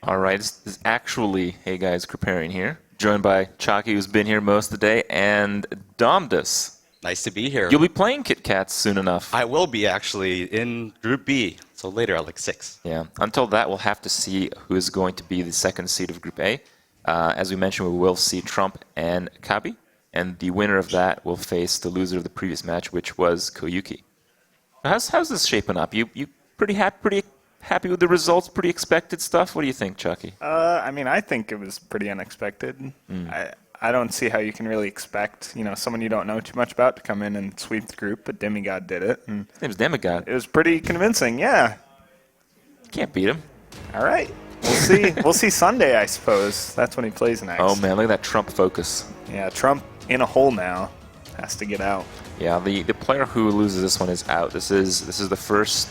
All right, this is actually, hey guys, Kriparian here, joined by Chalky, who's been here most of the day, and Domdus. Nice to be here. You'll be playing Kit Kats soon enough. I will be, actually, in Group B, so later at like 6. Yeah, until that, we'll have to see who is going to be the second seed of Group A. As we mentioned, we will see Trump and Kabi, and the winner of that will face the loser of the previous match, which was Koyuki. How's this shaping up? You pretty happy with the results? Pretty expected stuff? What do you think, Chucky? I mean, I think it was pretty unexpected. I don't see how you can really expect, someone you don't know too much about to come in and sweep the group, but Demigod did it. And His name's Demigod. it was pretty convincing, yeah. Can't beat him. All right. We'll see. We'll see Sunday, I suppose. That's when he plays next. Oh man, look at that Trump focus. Yeah, Trump in a hole now. Has to get out. Yeah, the player who loses this one is out. This is the first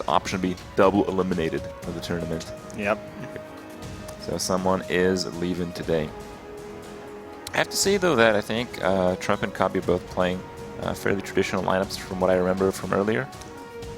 option to be double eliminated of the tournament. Yep. So someone is leaving today. I have to say though that I think Trump and Kabi are both playing fairly traditional lineups from what I remember from earlier.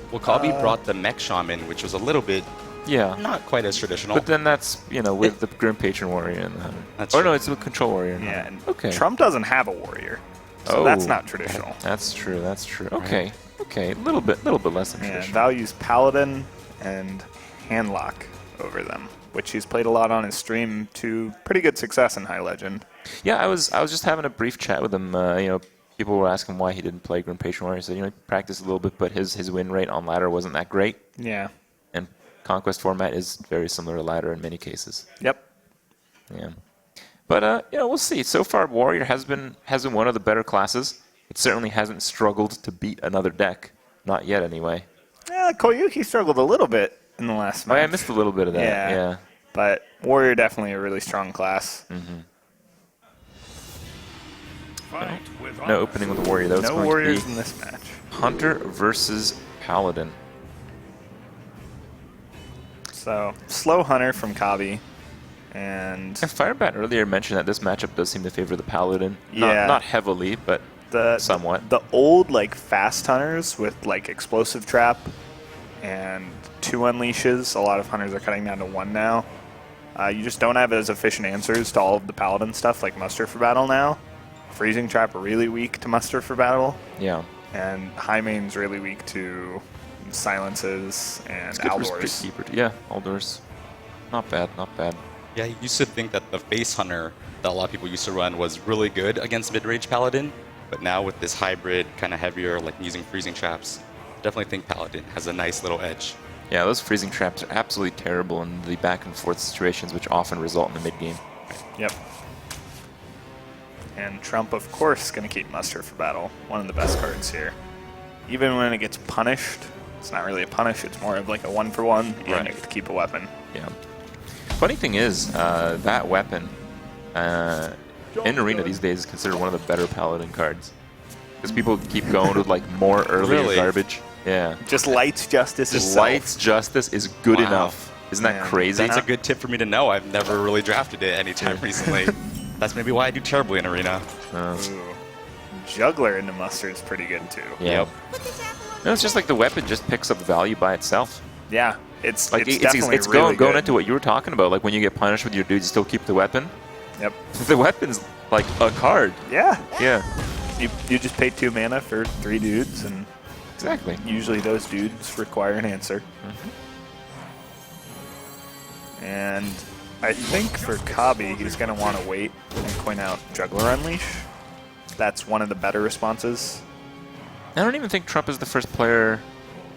Well, Kabi brought the Mech Shaman, which was a little bit not quite as traditional. But then that's, with the Grim Patron Warrior and the Hunter. That's no, true. it's the Control Warrior. Yeah. And Okay. Trump doesn't have a warrior, so that's not traditional. That's true. That's true. Okay. Okay. A little bit less than Yeah, traditional. values Paladin and Handlock over them, which he's played a lot on his stream to pretty good success in High Legend. Yeah, I was just having a brief chat with him. People were asking why he didn't play Grim Patron Warrior. He said, he practiced a little bit, but his win rate on ladder wasn't that great. Yeah. And Conquest format is very similar to ladder in many cases. Yep. Yeah. But we'll see. So far, Warrior has been one of the better classes. It certainly hasn't struggled to beat another deck. Not yet, anyway. Yeah, Koyuki struggled a little bit in the last match. Oh, yeah, I missed a little bit of that. Yeah. But Warrior definitely a really strong class. No opening with Warrior. That was No going Warriors to in be this match. Hunter versus Paladin. So, slow Hunter from Kabi. And Firebat earlier mentioned that this matchup does seem to favor the Paladin. Yeah. Not heavily, but somewhat. The old, fast Hunters with, Explosive Trap and 2 Unleashes, a lot of Hunters are cutting down to 1 now. You just don't have as efficient answers to all of the Paladin stuff, like Muster for Battle now. Freezing Trap really weak to Muster for Battle. Yeah. And High Main's really weak to Silences and Aldors. Yeah, Aldors. Not bad, not bad. Yeah, I used to think that the Face Hunter that a lot of people used to run was really good against mid-range Paladin, but now with this hybrid, kind of heavier, using Freezing Traps, I definitely think Paladin has a nice little edge. Yeah, those Freezing Traps are absolutely terrible in the back-and-forth situations, which often result in the mid-game. Yep. And Trump, of course, going to keep Muster for Battle. One of the best cards here. Even when it gets punished, it's not really a punish, it's more of a 1-for-1, and you get to keep a weapon. Yeah. Funny thing is, that weapon in Arena these days is considered one of the better Paladin cards. Because people keep going with more earlier garbage. Yeah. Just Light's Justice Just itself. Light's Justice is good enough. Isn't that crazy? That's a good tip for me to know. I've never really drafted it anytime recently. That's maybe why I do terribly in Arena. Ooh. Juggler into Muster is pretty good too. Yeah. No, it's just the weapon just picks up value by itself. Yeah, it's definitely really going good. into what you were talking about. When you get punished with your dude, you still keep the weapon. Yep. The weapon's like a card. Yeah. Yeah. You just pay 2 mana for 3 dudes, and exactly. Usually those dudes require an answer. And I think for Kabi, he's going to want to wait and coin out Juggler Unleash. That's one of the better responses. I don't even think Trump is the first player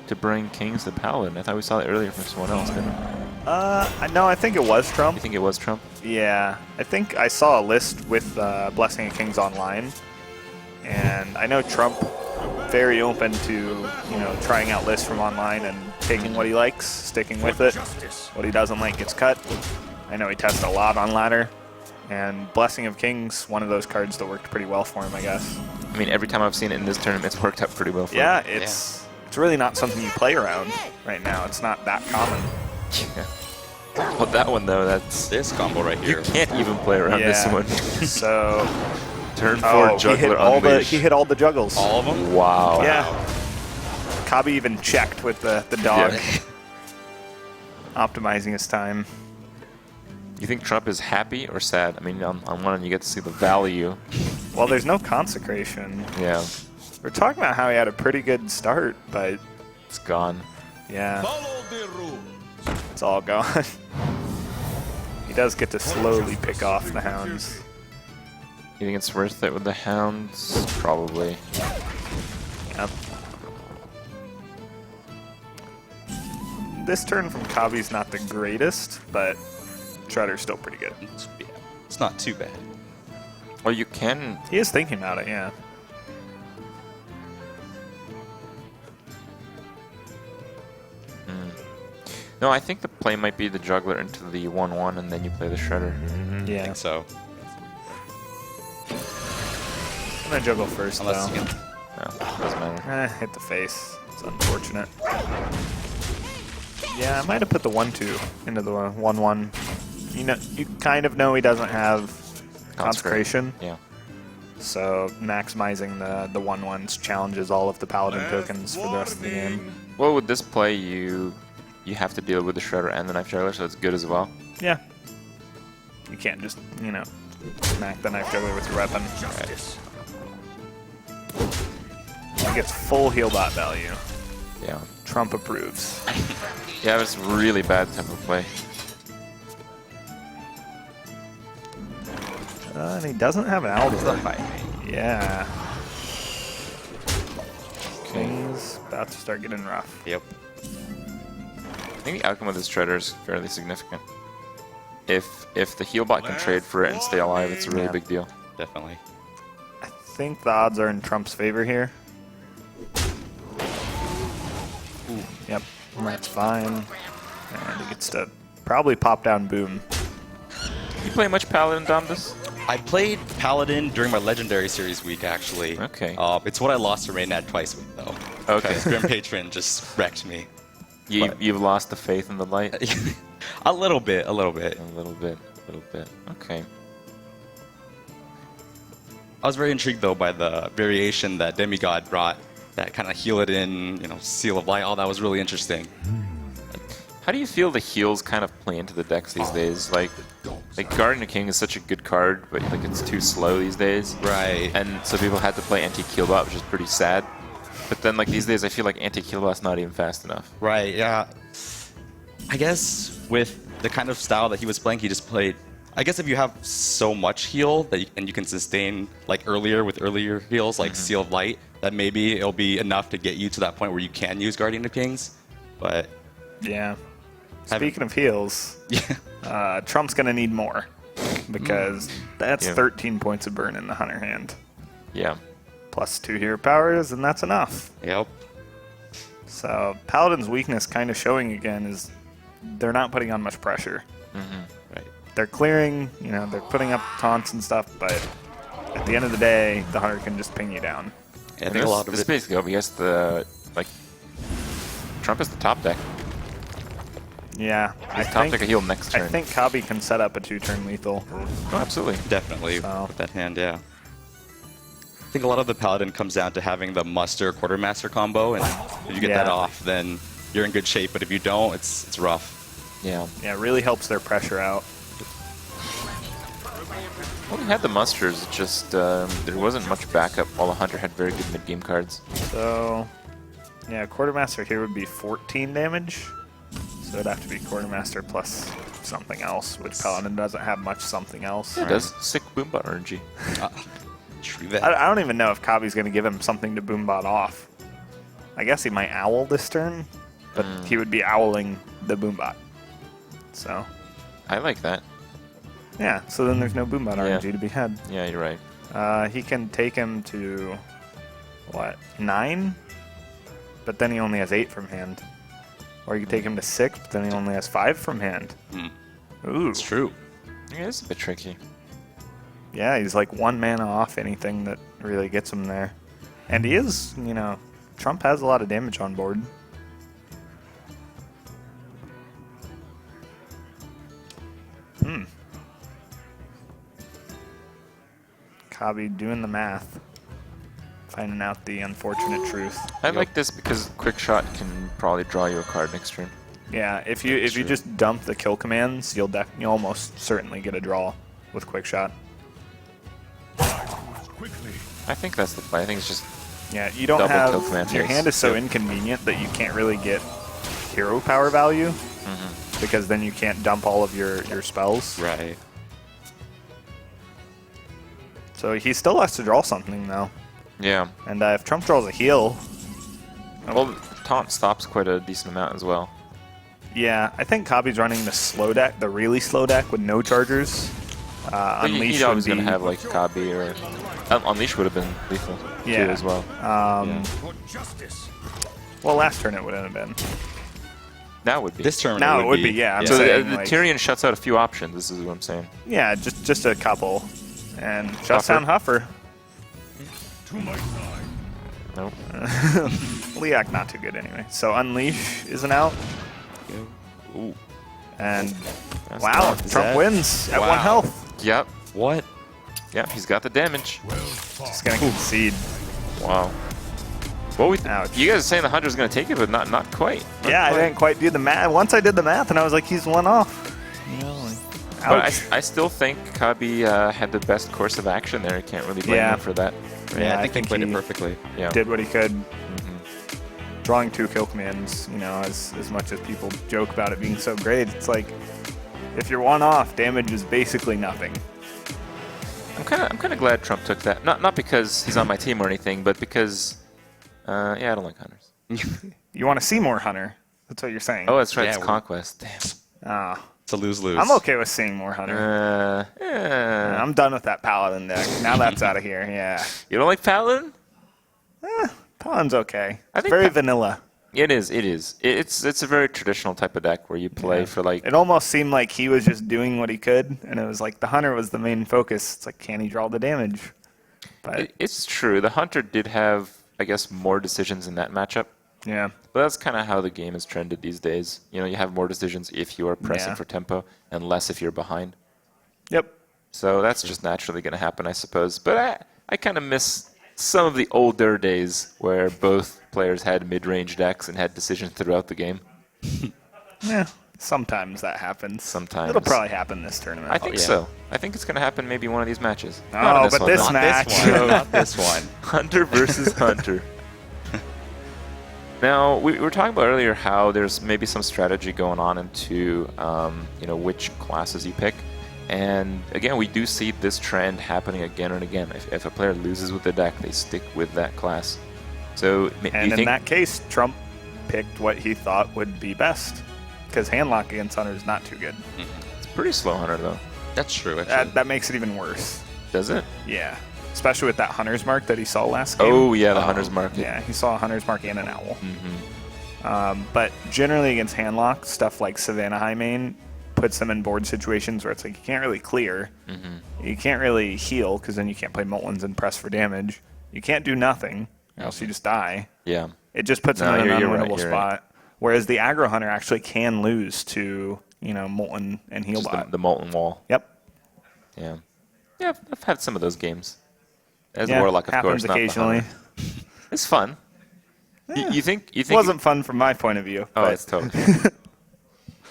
to bring Kings to Paladin. I thought we saw that earlier from someone else, didn't we? No, I think it was Trump. You think it was Trump? Yeah. I think I saw a list with Blessing of Kings online. And I know Trump very open to, trying out lists from online and taking what he likes, sticking with it. What he doesn't like gets cut. I know he tested a lot on ladder. And Blessing of Kings, one of those cards that worked pretty well for him, I guess. I mean, every time I've seen it in this tournament, it's worked out pretty well for him. Yeah, it's really not something you play around right now. It's not that common. Yeah. Well, that one, though, that's... This combo right here. You can't even play around this one. So... Turn 4, Juggler Unleash. He hit all the juggles. All of them? Wow. Yeah. Kabi even checked with the dog. Yeah. optimizing his time. You think Trump is happy or sad? I mean, on one end you get to see the value. Well, there's no consecration. Yeah, We're talking about how he had a pretty good start, but it's gone. yeah, it's all gone. He does get to slowly pick off the hounds. You think it's worth it with the hounds? Probably. Yep. This turn from Kabi's not the greatest, but Shredder's still pretty good. It's not too bad. Well, you can. He is thinking about it, yeah. No, I think the play might be the juggler into the 1/1, and then you play the shredder. I Yeah. think so. I'm gonna juggle first, Unless though. you can. No, doesn't matter. Hit the face. It's unfortunate. Yeah, I might have put the 1/2 into the 1/1. You know, you kind of know he doesn't have consecration, Yeah. so maximizing the 1/1s challenges all of the paladin tokens for the rest of the game. Well, with this play, you have to deal with the shredder and the knife juggler, so it's good as well. Yeah. You can't just, you know, smack the knife juggler with your weapon. He gets full heal bot value. Yeah. Trump approves. Yeah, it's really bad tempo play. And he doesn't have an Aldor. Yeah. Okay. Things about to start getting rough. Yep. I think the outcome of this shredder is fairly significant. If the heal bot can trade for it and stay alive, it's a really Yeah. big deal. Definitely. I think the odds are in Trump's favor here. Ooh, yep, that's fine. And he gets to probably pop down Boom. You play much Paladin, Dombus? I played Paladin during my Legendary Series week, actually. Okay. It's what I lost to Raynad twice with, though. Okay. Because Grim Patron just wrecked me. You've lost the faith in the light? A little bit, a little bit. A little bit. Okay. I was very intrigued, though, by the variation that Demigod brought. That kind of heal it in, you know, Seal of Light. All that was really interesting. How do you feel the heals kind of play into the decks these days? Like Guardian of King is such a good card, but like it's too slow these days. Right. And so people had to play anti-Keelbot, which is pretty sad. But then like these days I feel like anti-Keelbot's not even fast enough. Right, yeah. I guess with the kind of style that he was playing, he just played... I guess if you have so much heal that and you can sustain like earlier with earlier heals, like Seal of Light, that maybe it'll be enough to get you to that point where you can use Guardian of Kings. But... Yeah. Speaking of heals, yeah. Trump's going to need more. Because that's Yeah. 13 points of burn in the Hunter hand. Yeah. Plus 2 hero powers, and that's enough. Yep. So Paladin's weakness kind of showing again is they're not putting on much pressure. Right. They're clearing, you know, they're putting up taunts and stuff, but at the end of the day, the Hunter can just ping you down. Yeah, I think a lot of this it... basically obvious the like Trump is the top deck. Yeah, He's top deck a heal next turn. I think Kabi can set up a 2-turn lethal. Oh, absolutely. Definitely So- with that hand, yeah. I think a lot of the Paladin comes down to having the Muster Quartermaster combo, and if you get that Yeah. off, then you're in good shape. But if you don't, it's rough. Yeah. Yeah, it really helps their pressure out. Well, we had the musters, it's just there wasn't much backup while the Hunter had very good mid-game cards. So, yeah, Quartermaster here would be 14 damage. So it'd have to be Quartermaster plus something else, which Paladin doesn't have much something else. It does. Sick Boombot RNG. True that. I don't even know if Kabi's going to give him something to Boombot off. I guess he might owl this turn, but he would be owling the Boombot. So, I like that. yeah, so then there's no Boombot Yeah. RNG to be had. Yeah, you're right. He can take him to, what, 9? But then he only has 8 from hand. Or you can take him to 6, but then he only has 5 from hand. Ooh. It's true. Yeah, it's a bit tricky. Yeah, he's like 1 mana off anything that really gets him there. And he is, you know, Trump has a lot of damage on board. Kabi doing the math. Finding out the unfortunate truth. I like this because Quick Shot can probably draw you a card next turn. Yeah, if you just dump the kill commands, you'll almost certainly get a draw with quick shot. I think that's the play. I think it's just Yeah, you don't double have kill command your phase. hand is so Yep. inconvenient that you can't really get hero power value because then you can't dump all of your spells. Right. So he still has to draw something though. Yeah. And if Trump draws a heal, Well, taunt stops quite a decent amount as well. yeah, I think Kabi's running the slow deck, the really slow deck with no chargers. But Unleash he's would always be, going to have like Kabi or Unleash would have been lethal Yeah. too as well. well, last turn it would have been. Now would be. This tournament Now it it would be, yeah. I'm so saying, the like, Tyrion shuts out a few options. This is what I'm saying. yeah, just a couple, and shuts down Huffer. Nope. Leak not too good anyway. So Unleash isn't out, Ooh. and That's wow, not- Is Trump that- wins at Wow. 1 health. Yep. What? Yep. He's got the damage. Just gonna concede. Wow. Well, Ouch. you guys are saying the Hunter's going to take it, but not quite. Not Yeah, I quite. didn't quite do the math. Once I did the math, and I was like, he's 1 off. You know, like, But ouch. I still think Kabi had the best course of action there. I can't really blame Yeah. him for that. Yeah, I I think think he played it he perfectly. Yeah. Did what he could. Drawing 2 kill commands, you know, as much as people joke about it being so great, it's like if you're 1 off, damage is basically nothing. I'm kind of glad Trump took that. Not because he's on my team or anything, but because yeah, I don't like Hunters. You want to see more Hunter? That's what you're saying. Oh, that's right. Yeah, It's we're- Conquest. Damn. Ah, It's a lose-lose. I'm okay with seeing more Hunter. Yeah. I'm done with that Paladin deck. Now that's out of here. Yeah, You don't like Paladin? Paladin's okay. I It's think very Pa- vanilla. It is. It is. It's a very traditional type of deck where you play for like. It almost seemed like he was just doing what he could, and it was like the Hunter was the main focus. It's like, can he draw the damage? But It's true. The Hunter did have, I guess, more decisions in that matchup. yeah, But that's kind of how the game has trended these days. You know, you have more decisions if you are pressing Yeah. for tempo and less if you're behind. yep. So that's just naturally going to happen, I suppose. But I kind of miss some of the older days where both players had mid-range decks and had decisions throughout the game. Yeah, sometimes that happens. Sometimes. It'll probably happen this tournament. I think yeah. so. I think it's going to happen maybe one of these matches. Oh, Not in but one, this though. match- This one. Not this one. Hunter versus Hunter. Now, we were talking about earlier how there's maybe some strategy going on into you know, which classes you pick. And again, we do see this trend happening again and again. If a player loses with the deck, they stick with that class. So, do And you in think that case, Trump picked what he thought would be best, because handlock against Hunter is not too good. it's pretty slow Hunter though? That's true, actually. That makes it even worse. Does it? Yeah, especially with that Hunter's Mark that he saw last game. Oh yeah, the Hunter's Market. Yeah, he saw a Hunter's Mark and an Owl. Mm-hmm. But generally against handlock, stuff like Savannah High Main puts them in board situations where it's like you can't really clear. You can't really heal, because then you can't play Moltons and press for damage. You can't do nothing, or else you just die. Yeah. It just puts No, him in an you're right, unwinnable you're spot. right. Whereas the aggro hunter actually can lose to, you know, Molten and Just Healbot. the Molten Wall. Yep. Yeah. Yeah, I've had some of those games. As Yeah, a Warlock, of happens course, not the occasionally. Hunter. It's fun. You think? It wasn't fun from my point of view. Oh, but it's totally.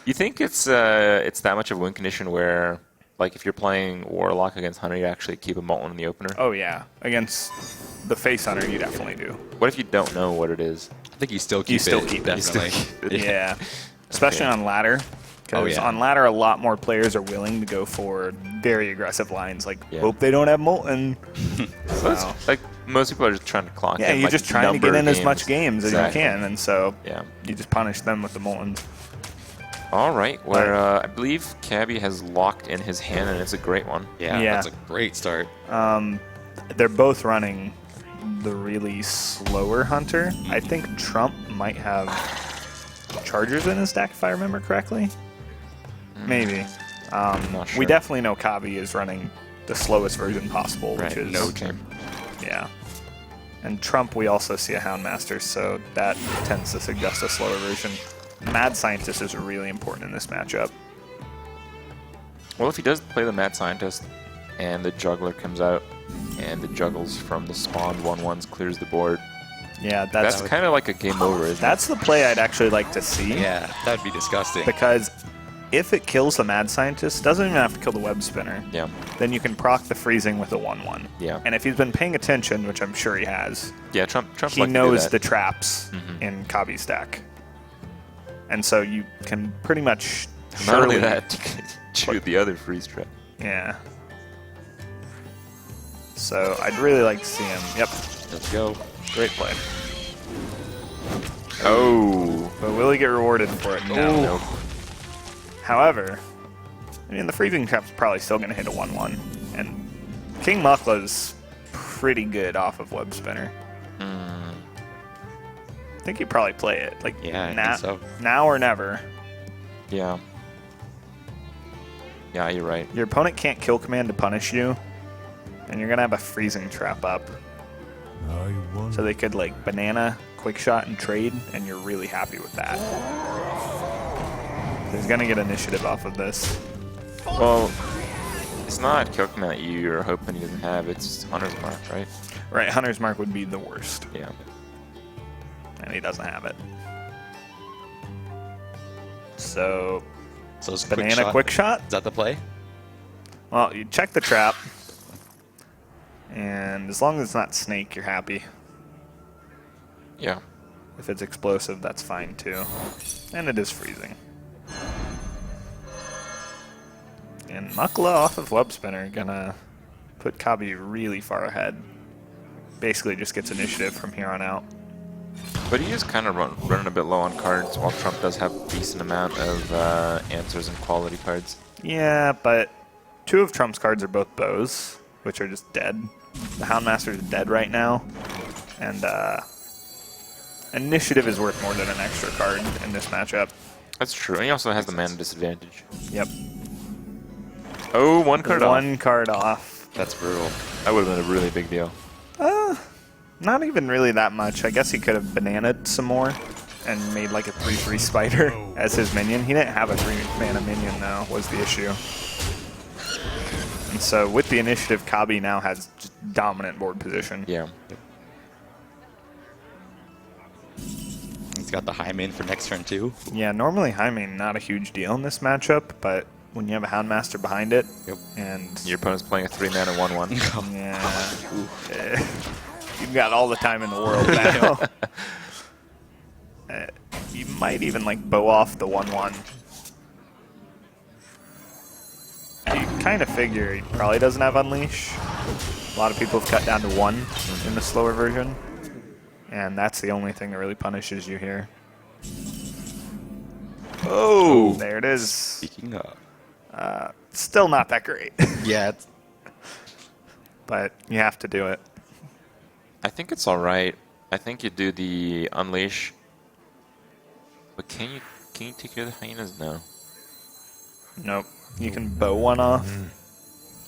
You think it's that much of a win condition where, like, if you're playing Warlock against Hunter, you actually keep a Molten in the opener? Oh, yeah. Against the face hunter, you definitely do. What if you don't know what it is? I think you still keep You still it. keep it. You still Definitely. Yeah. Especially on ladder. Because Oh, yeah. on ladder, a lot more players are willing to go for very aggressive lines. Like, Yeah. hope they don't have Molten. So it's like most people are just trying to clock Yeah, in. you're like, just trying to number get in games. as much games as Exactly. you can. And so Yeah. you just punish them with the Moltens. All right. Where I believe Kabi has locked in his hand, and it's a great one. Yeah, Yeah. that's a great start. They're both running the really slower hunter. I think Trump might have chargers in his deck, if I remember correctly. Maybe. Not sure. We definitely know Kabi is running the slowest version possible, Right, which is no Okay. yeah. And Trump, we also see a Houndmaster, so that tends to suggest a slower version. Mad Scientist is really important in this matchup. Well, if he does play the Mad Scientist, and the Juggler comes out, and the juggles from the spawned 1/1s clears the board, Yeah, That's kind of like a game over, isn't that's the play I'd actually like to see. Yeah, that would be disgusting. Because if it kills the Mad Scientist, doesn't even have to kill the Web Spinner. it? Yeah. Then you can proc the freezing with a 1/1. Yeah. And if he's been paying attention, which I'm sure he has, Yeah, Trump he liked to do knows that. the traps in Kabi stack. And so you can pretty much Not only surely- that, you can shoot the other freeze trap. Yeah. So I'd really like to see him. Yep. Let's go. Great play. Oh. But will he get rewarded for it? No. Nope. However, I mean, the freezing trap's probably still going to hit a 1/1. And King Mukla's pretty good off of Web Spinner. I think he'd probably play it. Like, Yeah, I now, think so. now or never. Yeah. Yeah, you're right. Your opponent can't kill command to punish you, and you're going to have a freezing trap up. So they could, like, banana, quick shot, and trade, and you're really happy with that. He's going to get initiative off of this. Well, it's not kill command that you're hoping he doesn't have. It's Hunter's Mark, right? Right, Hunter's Mark would be the worst, Yeah. and he doesn't have it. So, So it's banana quick shot? Is that the play? Well, you check the trap, and as long as it's not snake, you're happy. Yeah. If it's explosive, that's fine too. And it is freezing. And Mukla off of Web Spinner gonna put Kabi really far ahead. Basically just gets initiative from here on out. But he is kind of running a bit low on cards, while Trump does have a decent amount of answers and quality cards. Yeah, but two of Trump's cards are both bows, which are just dead. The Houndmaster is dead right now. And initiative is worth more than an extra card in this matchup. That's true. And he also has the mana disadvantage. Yep. Oh, one card off. One card off. That's brutal. That would have been a really big deal. Not even really that much. I guess he could have bananaed some more and made like a 3/3 spider as his minion. He didn't have a 3-mana minion though, was the issue. And so with the initiative, Kabi now has just dominant board position. Yeah. He's got the high main for next turn too. Yeah, normally high main not a huge deal in this matchup, but when you have a Houndmaster behind it, Yep. and Your opponent's playing a 3-mana 1/1. yeah, you've got all the time in the world now. You might even like bow off the 1/1. You kind of figure he probably doesn't have Unleash. A lot of people have cut down to 1 in the slower version, and that's the only thing that really punishes you here. Oh! There it is. Speaking of. Still not that great, Yeah, it's, but you have to do it. I think it's alright. I think you do the Unleash. But can you take care of the hyenas? No. Nope. You can bow one off,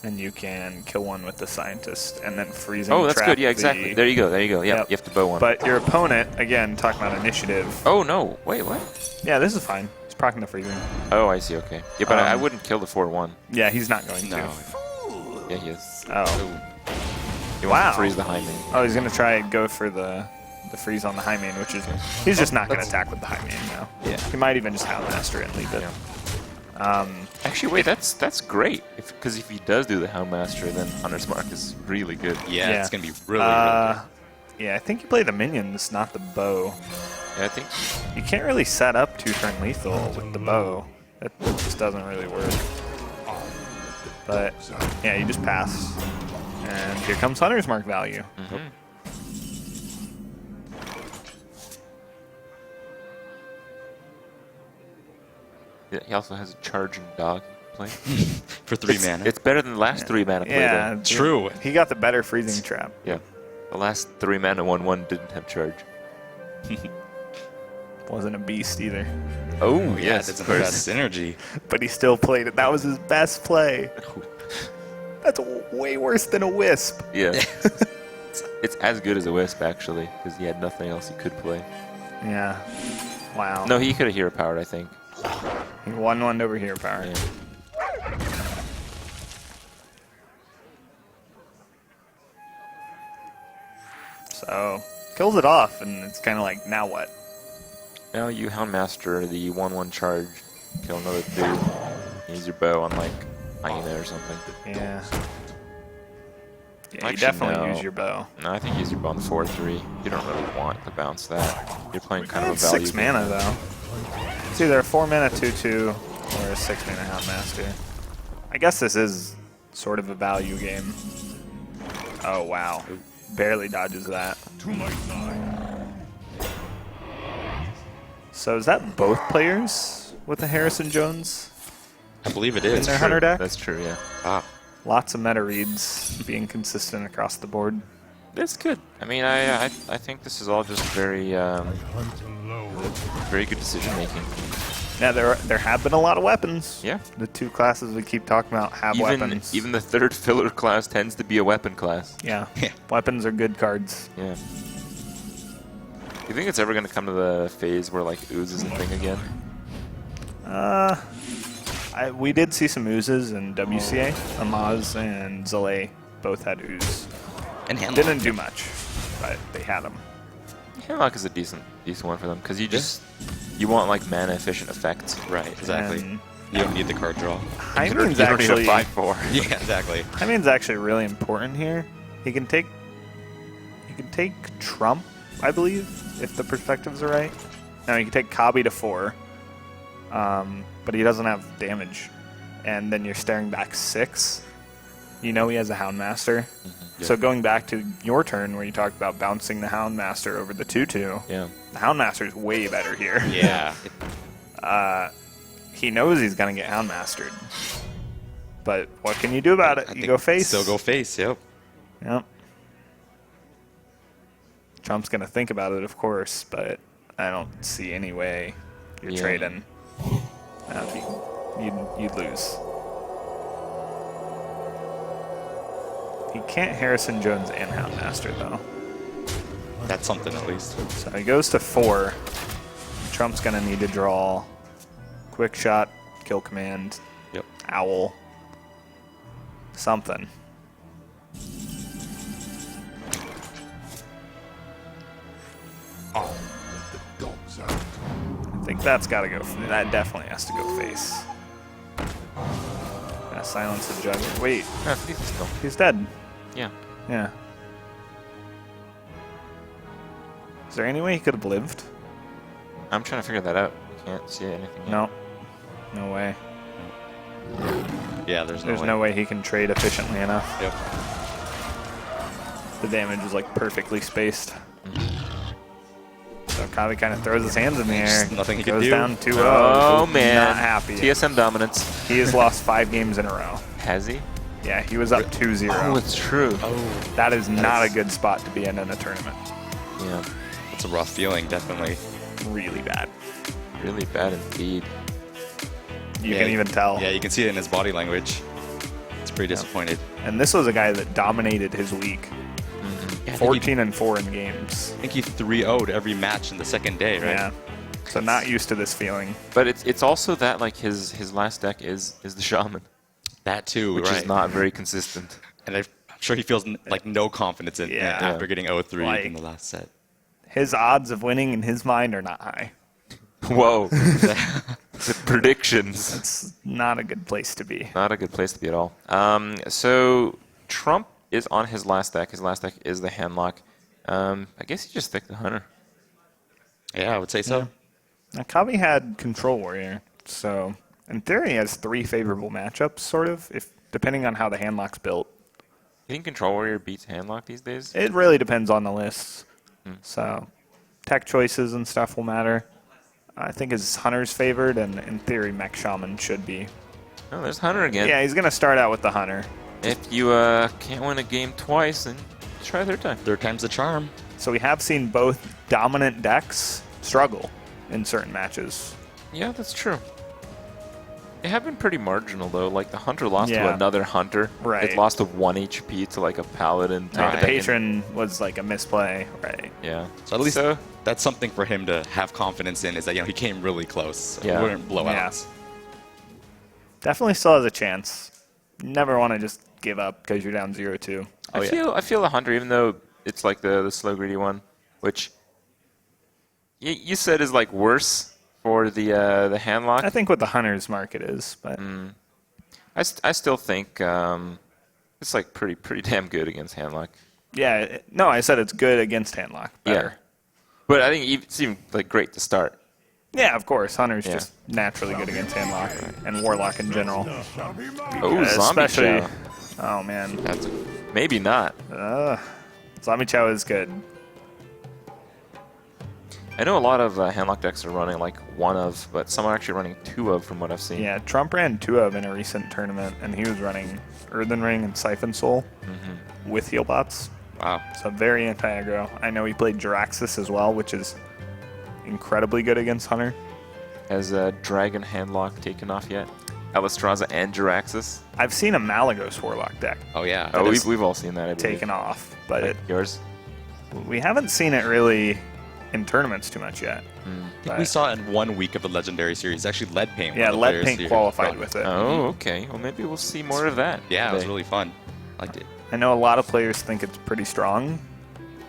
and you can kill one with the Scientist, and then freezing Oh, that's trap good. Yeah, exactly. There you go. There you go. Yeah, Yep. you have to bow one. But your opponent, again, talking about initiative. Oh, no. Wait, what? Yeah, this is fine. He's proccing the freezing. Oh, I see. Okay. Yeah, but I Um, wouldn't kill the 4/1. Yeah, he's not going no. to. Yeah, he is. Oh. He Wow. wants to freeze the high main. Oh, he's going to try and go for the freeze on the high main, which is... He's just not going to attack with the high main now. Yeah. He might even just Houndmaster and leave it. Yeah. Actually, wait, that's great. Because if he does do the Houndmaster, then Hunter's Mark is really good. yeah, Yeah. it's gonna be really, really good. Yeah, I think you play the minions, not the bow. Yeah, I think. You can't really set up 2-turn lethal with the bow. That just doesn't really work. But, yeah, you just pass. And here comes Hunter's Mark value. Mhm. Yeah, he also has a charging dog play. For 3 mana. It's better than the last 3-mana play, Yeah, though. True. He got the better freezing trap. Yeah. The last 3-mana 1/1 didn't have charge. Wasn't a beast either. Oh, Yeah, yes, that's of the course. best synergy. But he still played it. That was his best play. That's way worse than a Wisp. Yeah. It's as good as a Wisp, actually, because he had nothing else he could play. Yeah. Wow. No, he could have hero powered, I think. He 1/1 over here power. Yeah. So kills it off, and it's kind of like, now what? Now you Houndmaster the 1/1 charge, kill another dude, use your bow on like Hyena or something. Yeah. Yeah, you Actually, definitely no. use your bow. No, I think use your bow on 4/3. You don't really want to bounce that. You're playing kind of a It's value 6 game. mana, though. It's either a 4 mana 2/2 or a 6 mana Houndmaster. I guess this is sort of a value game. Oh, wow. Barely dodges that. So is that both players with the Harrison Jones I believe it in is. their Hunter deck? That's true, yeah. Ah, Lots of meta reads being consistent across the board. That's good. I mean, I think this is all just very very good decision making. Yeah, there have been a lot of weapons. Yeah. The two classes we keep talking about have weapons. Even the third filler class tends to be a weapon class. Yeah. Yeah. Weapons are good cards. Yeah. You think it's ever going to come to the phase where like ooze is a thing again? We did see some oozes in WCA. Amaz and Zalay both had ooze. and Handlock. Didn't do much, but they had them. Handlock is a decent one for them because you want like mana efficient effects. Right, exactly. And You don't need the card draw. Hyman's You don't need actually a 5/4. Yeah, exactly. Hyman's actually really important here. He can take Trump, I believe, if the perspectives are right. No, he can take Kabi to 4, but he doesn't have damage. And then you're staring back 6. You know he has a Houndmaster. Yeah. So going back to your turn where you talked about bouncing the Houndmaster over the 2/2, Yeah. the Houndmaster is way better here. Yeah. He knows he's going to get Houndmastered. But what can you do about it? I You think go face. Still go face, yep. Yep. Trump's going to think about it, of course, but I don't see any way you're Yeah. trading. You'd lose. He can't Harrison Jones and Houndmaster, though. That's something at least. So he goes to 4. Trump's going to need to draw Quick Shot, Kill Command, Yep. Owl, something. I think that's got to go. That definitely has to go face. Silence the judge. Wait, Yeah, please still. he's dead. Yeah. Yeah. Is there any way he could have lived? I'm trying to figure that out. Can't see anything yet. No. No way. Yeah, there's There's way. no way he can trade efficiently enough. Yep. The damage is like perfectly spaced. So Kabi kind of throws his hands in the air. Just nothing he can goes do. down 2-0. Oh man. Not happy. TSM dominance. He has lost 5 games in a row. Has he? Yeah, he was up 2-0. Oh, it's true. Oh, That is not a good spot to be in a tournament. Yeah. it's a rough feeling, definitely. Really bad. Really bad indeed. You Yeah, can even tell. Yeah, you can see it in his body language. It's pretty disappointed. And this was a guy that dominated his week. Yeah, I think he- 14-4 in games. I think he 3-0'd every match in the second day, right? Yeah. So not used to this feeling. But it's also that like his last deck is the shaman, That too, which right. is not very consistent. And I'm sure he feels like no confidence in it Yeah. after getting 0-3 Like- in the last set. His odds of winning in his mind are not high. Whoa. The predictions. It's not a good place to be. Not a good place to be at all. So Trump is on his last deck. His last deck is the Handlock. I guess he just stick the Hunter. Yeah, I would say so. Now, Kabi had Control Warrior, so in theory he has 3 favorable matchups, sort of, if depending on how the Handlock's built. You think Control Warrior beats Handlock these days? It really depends on the lists. So tech choices and stuff will matter. I think his Hunter's favored, and in theory Mech Shaman should be. Oh, there's Hunter again. Yeah, he's going to start out with the Hunter. If you can't win a game twice, then try a third time. Third time's the charm. So we have seen both dominant decks struggle in certain matches. Yeah, that's true. They have been pretty marginal, though. Like, the Hunter lost to Yeah. another Hunter. Right. It lost to 1 HP to, like, a Paladin. type The deck. Patron was like a misplay, right? Yeah. So at least that's something for him to have confidence in, is that he came really close. So Yeah. It wouldn't blow Yeah. out. Definitely still has a chance. Never want to just give up because you're down 0-2. Oh, I feel the Hunter, even though it's like the slow greedy one, which you said is like worse for the handlock. I think what the Hunter's market is, but I still think it's like pretty damn good against handlock. yeah, no, I said it's good against handlock. Better. Yeah, but I think it's even like great to start. Yeah, of course. Hunter's Yeah. just naturally good against handlock and warlock in general. Oh, zombie Especially. chow. Oh man, That's maybe not. zombie chow is good. I know a lot of handlock decks are running like 1 of, but some are actually running 2 of from what I've seen. Yeah, Trump ran 2 of in a recent tournament, and he was running Earthen Ring and Siphon Soul with heal bots. Wow. So very anti-aggro. I know he played Jiraxis as well, which is incredibly good against Hunter. Has Dragon handlock taken off yet? Alistraza and Jiraxis? I've seen a Malagos Warlock deck Oh yeah. Oh, that is- we've all seen that, I believe. taken off, but Like yours? we haven't seen it really in tournaments too much yet. I think we saw it in 1 week of the Legendary Series. Actually, Lead Paint. Yeah, one of the Lead players Paint here qualified brought- with it. Oh, okay. Well, maybe we'll see more of that. Yeah, it was today. really fun. Liked it. I know a lot of players think it's pretty strong,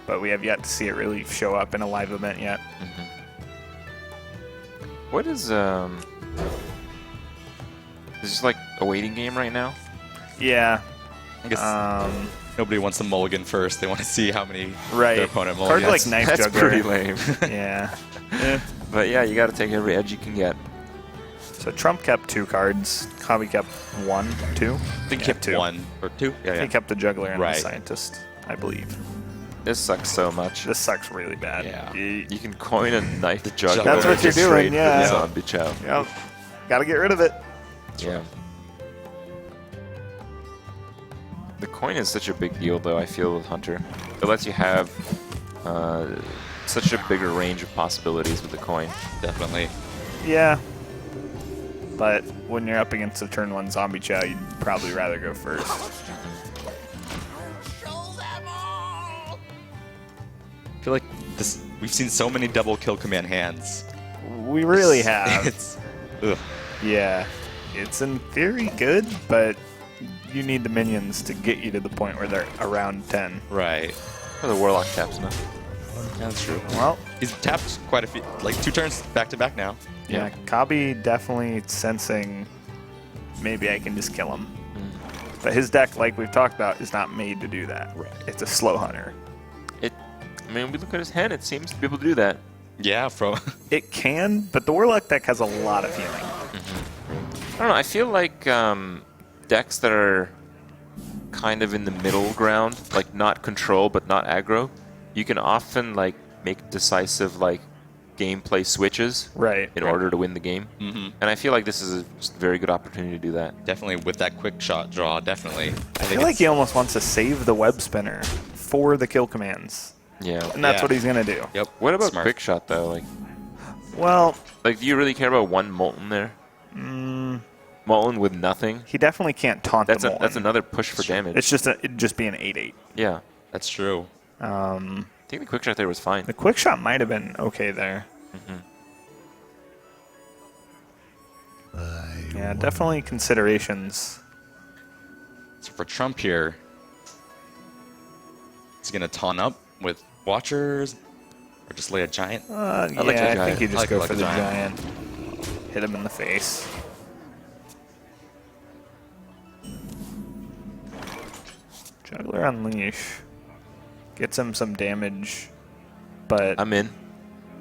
but we have yet to see it really show up in a live event yet. What is Is this like a waiting game right now? Yeah. I guess nobody wants to mulligan first. They want to see how many Right. their opponent Cards mulligans. like Knife That's Juggler. pretty lame. Yeah. But yeah, you got to take every edge you can get. So Trump kept 2 cards. Kabi kept 1, 2. I think Yeah, kept 2. 1 or 2. Yeah, He kept the Juggler and Right. the Scientist, I believe. This sucks so much. This sucks really bad. Yeah. You can coin a knife juggler. That's what and you're just doing, trade for yeah. the zombie chow. Yep. Got to get rid of it. Yeah. The coin is such a big deal, though, I feel, with Hunter. It lets you have such a bigger range of possibilities with the coin. definitely. Yeah. But when you're up against a turn 1 zombie chow, you'd probably rather go first. I feel like this. We've seen so many double kill command hands. We really have. It's. Ugh. Yeah. It's in theory good, but you need the minions to get you to the point where they're around 10. Right. Or the Warlock taps now. That's true. Well, He's tapped quite a few, like 2 turns back to back now. yeah, Kabi definitely sensing maybe I can just kill him. But his deck, like we've talked about, is not made to do that. Right. It's a slow hunter. I mean, we look at his hand, it seems to be able to do that. Yeah, from. It can, but the Warlock deck has a lot of healing. I don't know, I feel like decks that are kind of in the middle ground, like not control but not aggro, you can often like make decisive like gameplay switches Right. in order to win the game. Mhm. And I feel like this is a just very good opportunity to do that. Definitely with that quick shot draw. Definitely. I feel like he almost wants to save the web spinner for the kill commands. Yeah. And that's Yeah. what he's going to do. Yep. What about Smart. quick shot though? Well, Like, do you really care about 1 Molten there? Molten with nothing? he definitely can't taunt That's the a, Molten. that's another push for damage. It's just it'd just be an 8/8. Yeah. That's true. I think the quick shot there was fine. The quick shot might have been okay there. Yeah, definitely considerations. So for Trump here, he's gonna taunt up with Watchers, or just lay a giant. Yeah, like the I think giant. you just I go like for the the giant. giant. Hit him in the face. Juggler Unleash. Gets him some damage, but I'm in.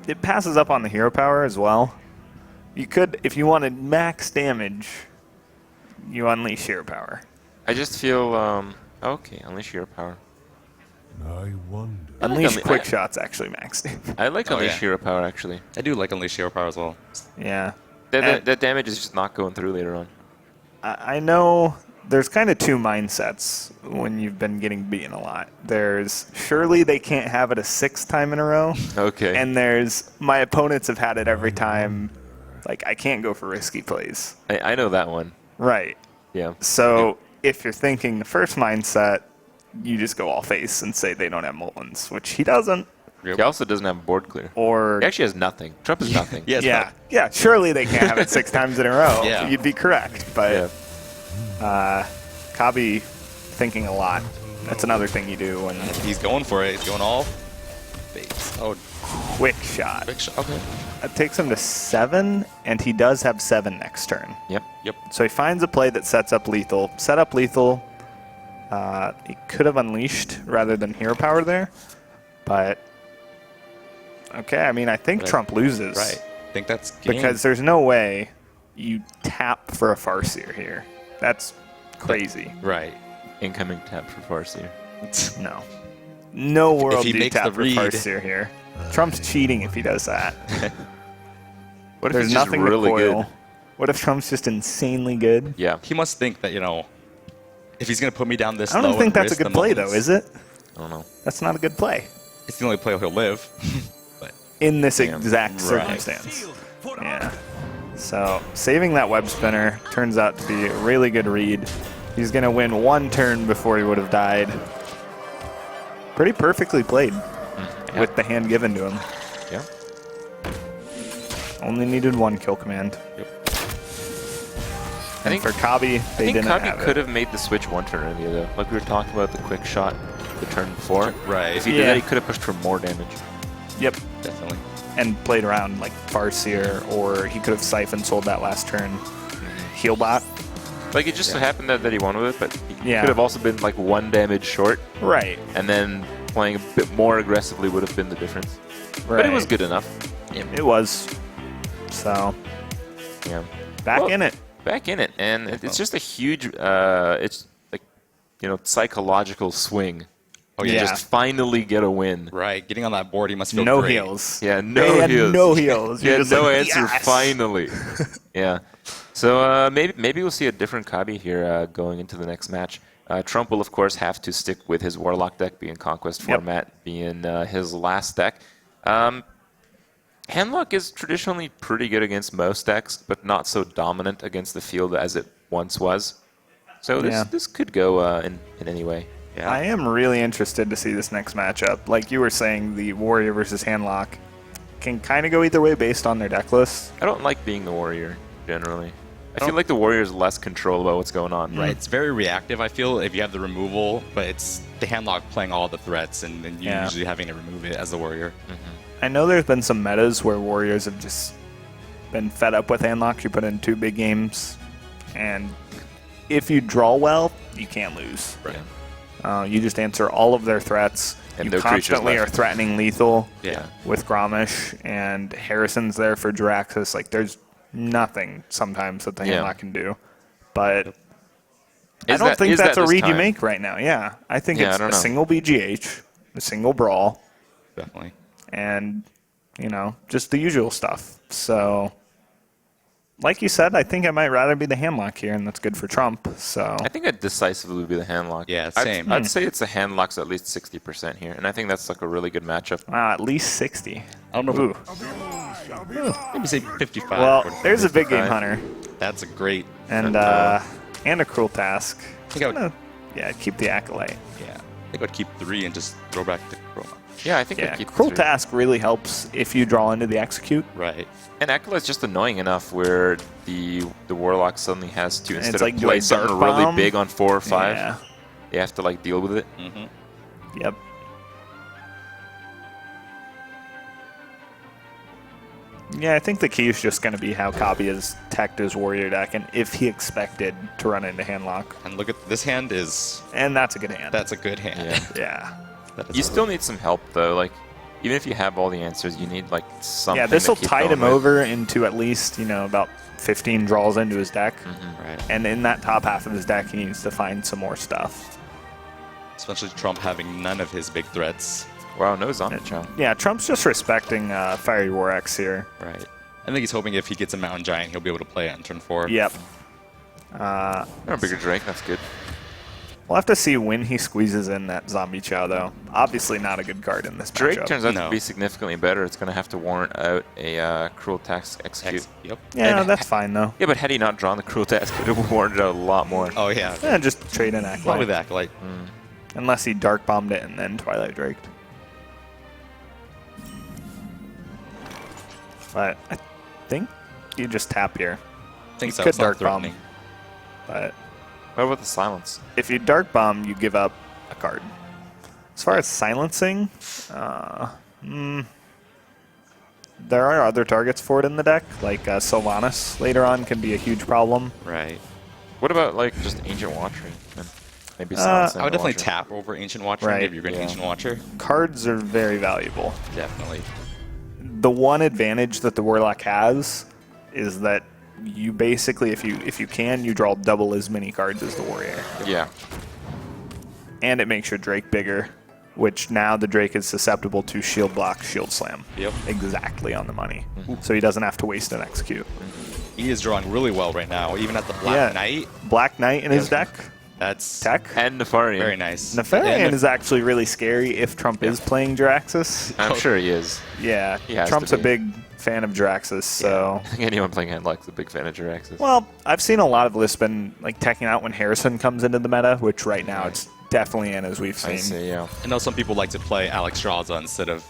it passes up on the hero power as well. You could, if you wanted max damage, you unleash hero power. I just feel, okay, unleash your power. I wonder. Unleash unle- quick I- shots actually max damage. I like Oh, unleash yeah. hero power, actually. I do like Unleash Hero Power as well. Yeah. That damage is just not going through later on. I know there's kind of 2 mindsets when you've been getting beaten a lot. There's surely they can't have it a 6th time in a row. Okay. And there's my opponents have had it every time. Like, I can't go for risky plays. I know that one. Right. Yeah. So if you're thinking the first mindset, you just go all face and say they don't have Moltens, which he doesn't. He also doesn't have board clear. Or He actually has nothing. Trump has nothing. Yeah, it's yeah, yeah. Surely they can't have it 6 times in a row. Yeah. You'd be correct, but Yeah. Kabi thinking a lot. That's another thing you do when He's going for it. He's going all. Base. Oh, Quick shot. big shot. Okay. That takes him to 7, and he does have 7 next turn. Yep. Yep. So he finds a play that sets up lethal. Set up lethal. He could have unleashed rather than hero power there, but okay. I mean, I think But Trump loses, Right. I think that's game. Because there's no way you tap for a Farseer here. That's crazy. Right. Incoming tap for Farseer. No, no world he do you makes tap the for read. Farseer here. Trump's cheating if he does that. What if There's he's just nothing really to coil. good? What if Trump's just insanely good? Yeah. He must think that, you know, if he's going to put me down this I low don't think and that's a risk good the play, moments, though, is it? I don't know. That's not a good play It's the only play he'll live. But in this Yeah. exact Right. circumstance. Yeah. So saving that web spinner turns out to be a really good read. He's going to win 1 turn before he would have died. Pretty perfectly played with the hand given to him. Yeah. Only needed 1 kill command. I And think for Kabi, I they think didn't Kabi have could it. have made the switch 1 turn earlier though. Like we were talking about the quick shot the turn before. Right. If he did Yeah. that, he could have pushed for more damage. Yep. definitely. And played around like Farseer, or he could have siphon sold that last turn. Healbot. Like it just so happened that he won with it, but he Yeah. could have also been like 1 damage short, Right. and then playing a bit more aggressively would have been the difference. Right. But it was good enough. It was. So, Yeah. back Well, in it. Back in it, and it's just a huge, it's like, psychological swing. Oh, You yeah. Yeah. just finally get a win. Right. Getting on that board, he must feel No great. heals. Yeah, They no had heals. no heals. You're Yeah, just no like, answer. "Yes." Finally. Yeah. So maybe we'll see a different Kabi here going into the next match. Trump will of course have to stick with his Warlock deck, being Conquest Yep. format, being his last deck. Handlock is traditionally pretty good against most decks, but not so dominant against the field as it once was. So Yeah. this could go in any way. Yeah. I am really interested to see this next matchup. Like you were saying, the Warrior versus Handlock can kind of go either way based on their deck list. I don't like being the Warrior generally. I feel like the Warrior is less control about what's going on. Right, it's very reactive, I feel, if you have the removal, but it's the handlock playing all the threats, and then you Yeah. usually having to remove it as the warrior. I know there's been some metas where Warriors have just been fed up with Handlock. You put in 2 big games, and if you draw well, you can't lose. Right. You just answer all of their threats. And you their creatures constantly are left. threatening lethal Yeah. with Gromish, and Harrison's there for Jiraxis. Like, there's nothing sometimes that the Yeah. Handlock can do. But I Is don't that- think is that's that a this read you time? make right now. Yeah, I think Yeah, I it's don't a know. single BGH, a single Brawl, Definitely. and, just the usual stuff. So, like you said, I think I might rather be the Handlock here, and that's good for Trump. So, I think I'd decisively be the Handlock. Yeah, I'd- same. I'd say it's a Handlock's at least 60% here, and I think that's like a really good matchup. wow, at least 60. I don't know. Ooh. Maybe say 55. Well, 45. there's a big game 55. hunter. That's a great. And a cruel task. think I would- Yeah, keep the acolyte. Yeah. I think I'd keep 3 and just throw back the chroma. Yeah, I think Yeah, I'd keep cruel 3. task really helps if you draw into the execute. Right. And Acolyte's just annoying enough where the Warlock suddenly has to, it's instead like, of do I play something Dark really Bomb? big on 4 or 5, Yeah. you have to like deal with it. Mm-hmm. Yep. Yeah, I think the key is just going to be how Kabi has teched his warrior deck, and if he expected to run into Handlock. And look at this hand is. And that's a good hand. That's a good hand. Yeah. yeah. That is You a- still need some help though. Like, even if you have all the answers, you need like something. Yeah, this will to keep tide going him with. over into at least, about 15 draws into his deck. Right. And in that top half of his deck, he needs to find some more stuff. Especially Trump having none of his big threats. Wow, no Zombie Chow. Yeah, Trump's just respecting Fiery War X here. Right. I think he's hoping if he gets a Mountain Giant, he'll be able to play it on turn 4. Yep. Or a bigger Drake, that's good. We'll have to see when he squeezes in that Zombie Chow, though. Obviously not a good card in this Drake matchup. turns out No. to be significantly better. It's going to have to warrant out a Cruel Task execute. Yep. Yeah, and- that's fine, though. Yeah, but had he not drawn the Cruel Task, it would have warranted out a lot more. Oh, yeah. Yeah, just trade in Probably Acolyte. the Acolyte. Unless he Dark Bombed it and then Twilight Draked. But I think you just tap here. I think You so. could It's not Dark Bomb. threatening. But What about the Silence? if you Dark Bomb, you give up a card. As far as silencing, There are other targets for it in the deck, like Sylvanas later on can be a huge problem. Right. What about like just Ancient Watcher? And maybe Silence I would definitely Watcher. tap over Ancient Watcher Right. if you're going to Ancient Watcher. Cards are very valuable. Definitely. The one advantage that the Warlock has is that you basically, if you can, you draw double as many cards as the Warrior. Yeah. And it makes your Drake bigger, which now the Drake is susceptible to shield block, shield slam. Yep. Exactly on the money. So he doesn't have to waste an execute. He is drawing really well right now, even at the Black Knight. Black Knight in his deck. That's Tech. And Nefarian. very nice. Nefarian And is actually really scary if Trump is playing Jiraxis. I'm sure he is. Yeah, He has Trump's to a be. big fan of Jiraxis, so... I think anyone playing Handlock's a big fan of Jiraxis. Well, I've seen a lot of lists been like teching out when Harrison comes into the meta, which right now it's definitely in, as we've I seen. see, yeah. I know some people like to play Alex Straza instead of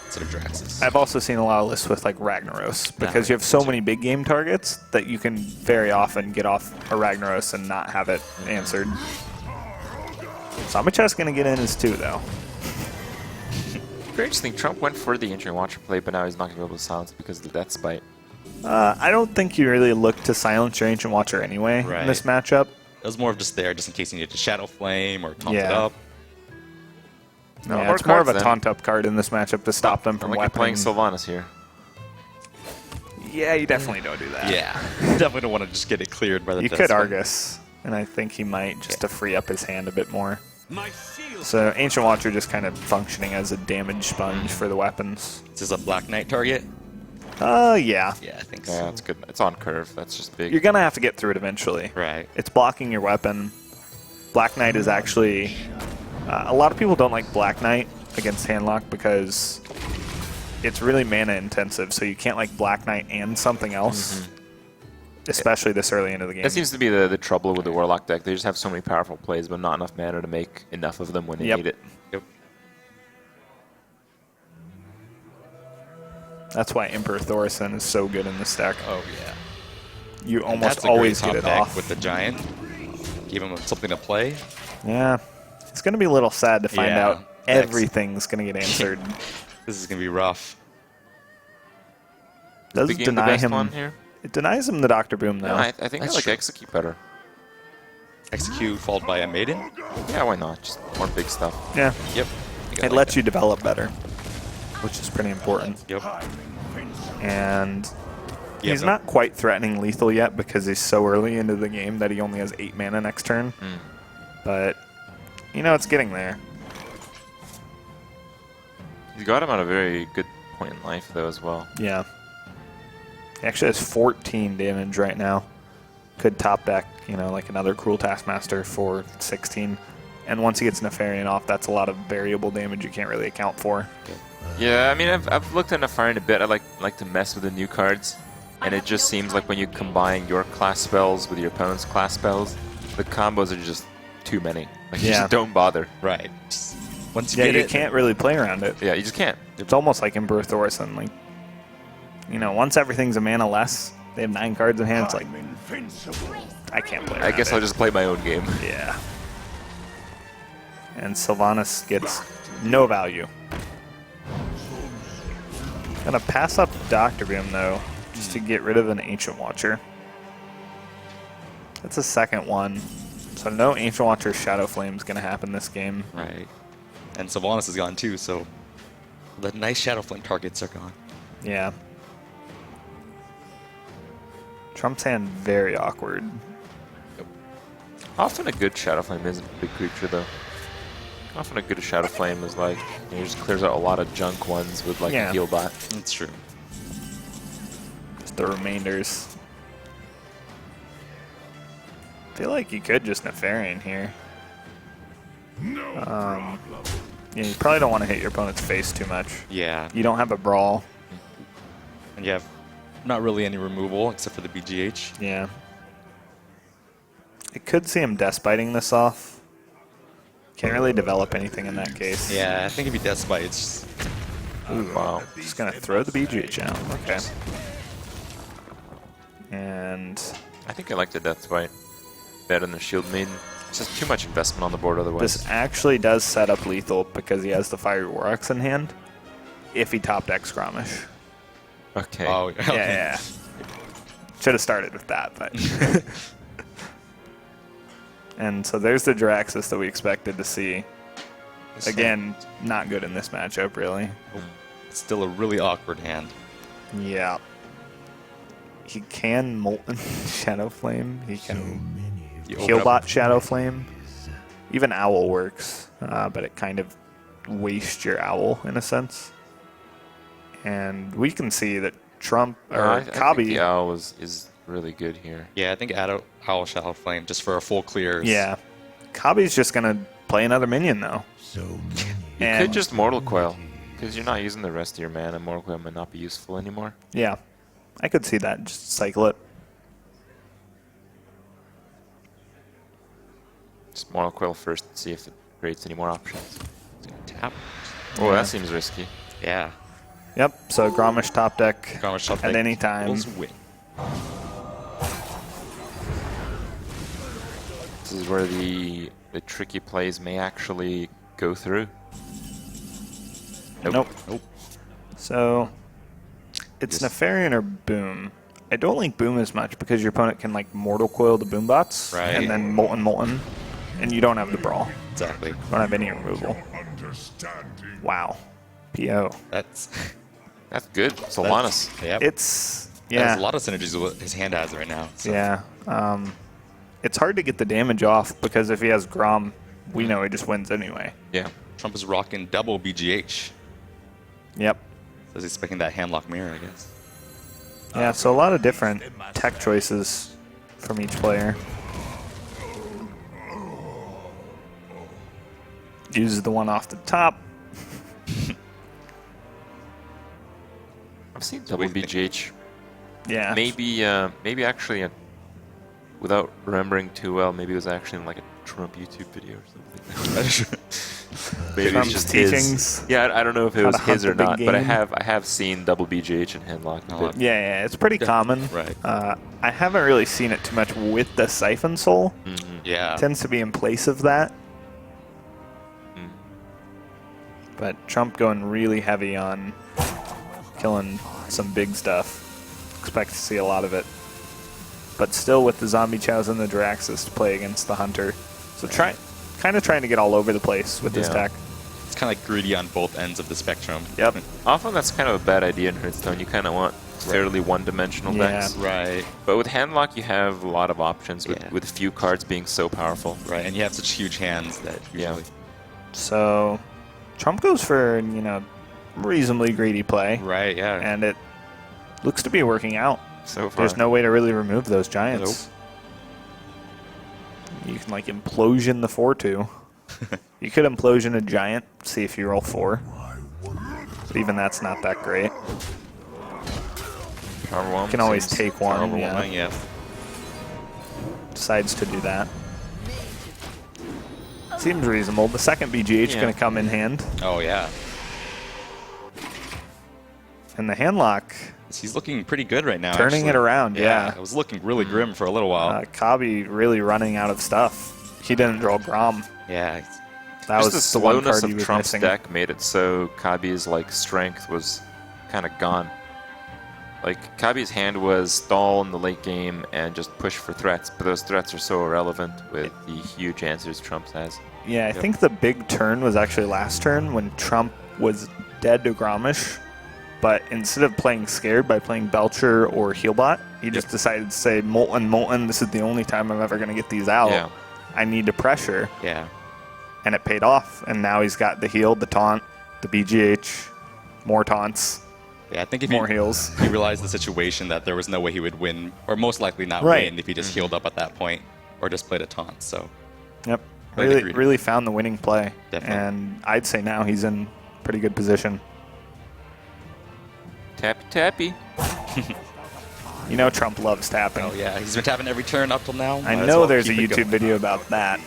Draxus. I've also seen a lot of lists with like Ragnaros, because you have so many big game targets that you can very often get off a Ragnaros and not have it answered. Samichev's going to get in his 2, though. Very interesting. Trump went for the Ancient Watcher play, but now he's not going to be able to silence it because of the Death Spite. I don't think you really look to silence your Ancient Watcher anyway in this matchup. It was more of just there, just in case you needed to Shadow Flame or taunt it Yeah. up. No, more it's more of cards a then. taunt-up card in this matchup to stop them from I'm like playing weaponing. Sylvanas here. Yeah, you definitely don't do that. Yeah. Definitely don't want to just get it cleared by the You Death could Spell. Argus, and I think he might just to free up his hand a bit more. So Ancient Watcher just kind of functioning as a damage sponge for the weapons. Is this a Black Knight target? Yeah. Yeah, I think so. Yeah, it's good. It's on curve. That's just big. You're going to have to get through it eventually. Right. It's blocking your weapon. Black Knight is actually... a lot of people don't like Black Knight against Handlock because it's really mana intensive, so you can't like Black Knight and something else. Especially this early into the game. That seems to be the trouble with the Warlock deck. They just have so many powerful plays, but not enough mana to make enough of them when they Yep. need it. Yep. That's why Emperor Thorson is so good in this deck. Oh, yeah. You And almost that's a great always top get it deck off. with the Giant. Give him something to play. Yeah. It's going to be a little sad to find Yeah. out everything's going to get answered. This is going to be rough. Does Big game the deny best him. one here? It denies him the Dr. Boom, though. No, I think I That's like true. Execute better. Execute followed by a Maiden. Yeah, why not? Just more big stuff. Yeah. Yep. It lets you develop better, which is pretty important. Yep. And Yeah, he's but- not quite threatening lethal yet because he's so early into the game that he only has 8 mana next turn. But, you know, it's getting there. He's got him at a very good point in life, though, as well. Yeah. He actually has 14 damage right now. Could top deck, you know, like another Cruel Taskmaster for 16. And once he gets Nefarian off, that's a lot of variable damage you can't really account for. Yeah, I mean, I've looked at Nefarian a bit. I like to mess with the new cards. And it just seems like when you combine your class spells with your opponent's class spells, the combos are just too many. Like, you Yeah. just don't bother. Right. Just once you Yeah, get you it, can't really play around it. Yeah, you just can't. It's almost like Emperor Thorson. Like, you know, once everything's a mana less, they have 9 cards in hand. It's like, I can't play around I guess it. I'll just play my own game. Yeah. And Sylvanas gets no value. Gonna pass up Dr. Boom, though, just to get rid of an Ancient Watcher. That's a second one. So no Ancient Watcher Shadow Flame's gonna happen this game. Right. And Sylvanas is gone too, so the nice Shadow Flame targets are gone. Yeah. Trump's hand very awkward. Often a good Shadow Flame is a big creature, though. Often a good Shadow Flame is like, you know, just clears out a lot of junk ones with like Yeah. a heal bot. That's true. Just the remainders. I feel like you could just Nefarian here. Yeah, you probably don't want to hit your opponent's face too much. Yeah. You don't have a brawl. And you have not really any removal except for the BGH. Yeah. I could see him death biting this off. Can't really develop anything in that case. Yeah, I think if he Death Spite, it's just Ooh, wow. Just gonna throw the BGH out. Okay. And I think I like the Death Spite better than the Shield Maiden. It's just too much investment on the board otherwise. this actually does set up lethal because he has the Fiery War Axe in hand. if he top decks Gromish. Okay. Oh, Yeah. Should have started with that, but. And so there's the Jiraxis that we expected to see. Again, not good in this matchup, really. It's still a really awkward hand. Yeah. He can Molten Shadow Flame. He can You open up- Healbot Shadow Flame. Even Owl works, but it kind of wastes your Owl in a sense. And we can see that Trump or I think Kabi. the owl is really good here. Yeah, I think Owl Shadow Flame just for a full clear. Yeah. Kabi's just going to play another minion, though. So many. You And- could just Mortal Coil, because you're not using the rest of your mana. Mortal Coil might not be useful anymore. Yeah. I could see that. Just cycle it. Just Mortal Coil first and see if it creates any more options. Tap. Oh, Yeah. that seems risky. Yeah. Yep. So Gromish top deck Gromish top at deck any time. equals win. This is where the tricky plays may actually go through. Nope. Nope. So it's Yes. Nefarian or Boom. I don't like Boom as much because your opponent can like Mortal Coil the Boom bots Right. and then Molten, and you don't have the Brawl. Exactly. Don't have any removal. Understanding. Wow. PO. That's That's good. Solanas. yeah. It's There's yeah. a lot of synergies with what his hand has right now. So. Yeah. It's hard to get the damage off because if he has Grom, we know he just wins anyway. Yeah. Trump is rocking double BGH. Yep. So he's expecting that handlock mirror, I guess. Yeah, so a lot of different tech choices from each player. Uses the one off the top. I've seen So double what do you BGH. Yeah. Maybe actually, without remembering too well, maybe it was actually in like a Trump YouTube video or something. Maybe Trump's it's just teachings. his. Yeah, I don't know if it How was to hunt his or the big not, but I game. have seen double BGH and handlock. Oh, a bit. Yeah, it's pretty common. Right. I haven't really seen it too much with the Siphon Soul. Yeah. Tends to be in place of that. Mm. But Trump going really heavy on killing some big stuff. Expect to see a lot of it. But still with the Zombie Chows and the Jiraxis to play against the Hunter. So kind of trying to get all over the place with this Yeah. tech. It's kind of like greedy on both ends of the spectrum. Yep. Often that's kind of a bad idea in Hearthstone. You kind of want fairly one-dimensional Yeah. decks. Right. But with handlock, you have a lot of options with, Yeah. with few cards being so powerful. Right. And you have such huge hands that Yeah. usually. So Trump goes for, reasonably greedy play. Right. Yeah. And it looks to be working out. So far. There's no way to really remove those giants. You can like implosion the 4-2. You could implosion a giant, see if you roll 4. But even that's not that great. Power Whelm You can always seems take one. terrible. Yeah. Yeah. Decides to do that. Seems reasonable. The second BGH Yeah. going to come in hand. Oh yeah. And the handlock, He's looking pretty good right now. turning actually. it around, yeah. It was looking really grim for a little while. Kabi really running out of stuff. He didn't draw Grom. Yeah. That Just was the the one slowness card he of was Trump's missing. deck made it so Kabi's like strength was kind of gone. Like Kabi's hand was stall in the late game and just push for threats, but those threats are so irrelevant with the huge answers Trump has. Yeah, I think the big turn was actually last turn when Trump was dead to Gromish, but instead of playing scared by playing Belcher or Healbot, he just decided to say, Molten, this is the only time I'm ever going to get these out. Yeah. I need to pressure. Yeah. And it paid off. And now he's got the heal, the taunt, the BGH, more taunts, Yeah. I think if more he heals. realized the situation that there was no way he would win, or most likely not Right. win if he just healed up at that point, or just played a taunt. So Yep. Really Really, agreed. really found the winning play. Definitely. And I'd say now he's in pretty good position. Tappy. You know Trump loves tapping. oh yeah, he's been tapping every turn up till now. I Might as know well there's a keep it YouTube going. video about that. I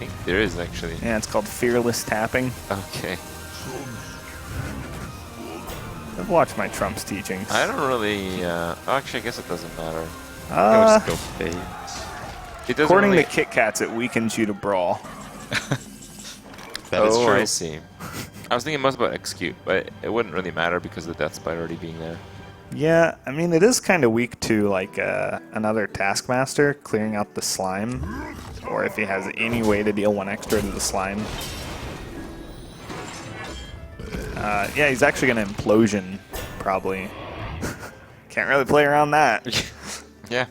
think there is actually. Yeah, it's called Fearless Tapping. Okay. I've watched my Trump's teachings. I don't really. Actually, I guess it doesn't matter. I would just go fade. It doesn't According really. to Kit Kats, it weakens you to brawl. That is oh, true. I see. I was thinking most about execute, but it wouldn't really matter because of the death spite already being there. Yeah, I mean, it is kind of weak to, like, another Taskmaster clearing out the slime, or if he has any way to deal 1 extra to the slime. Yeah, he's actually going to Implosion, probably. Can't really play around that. Yeah.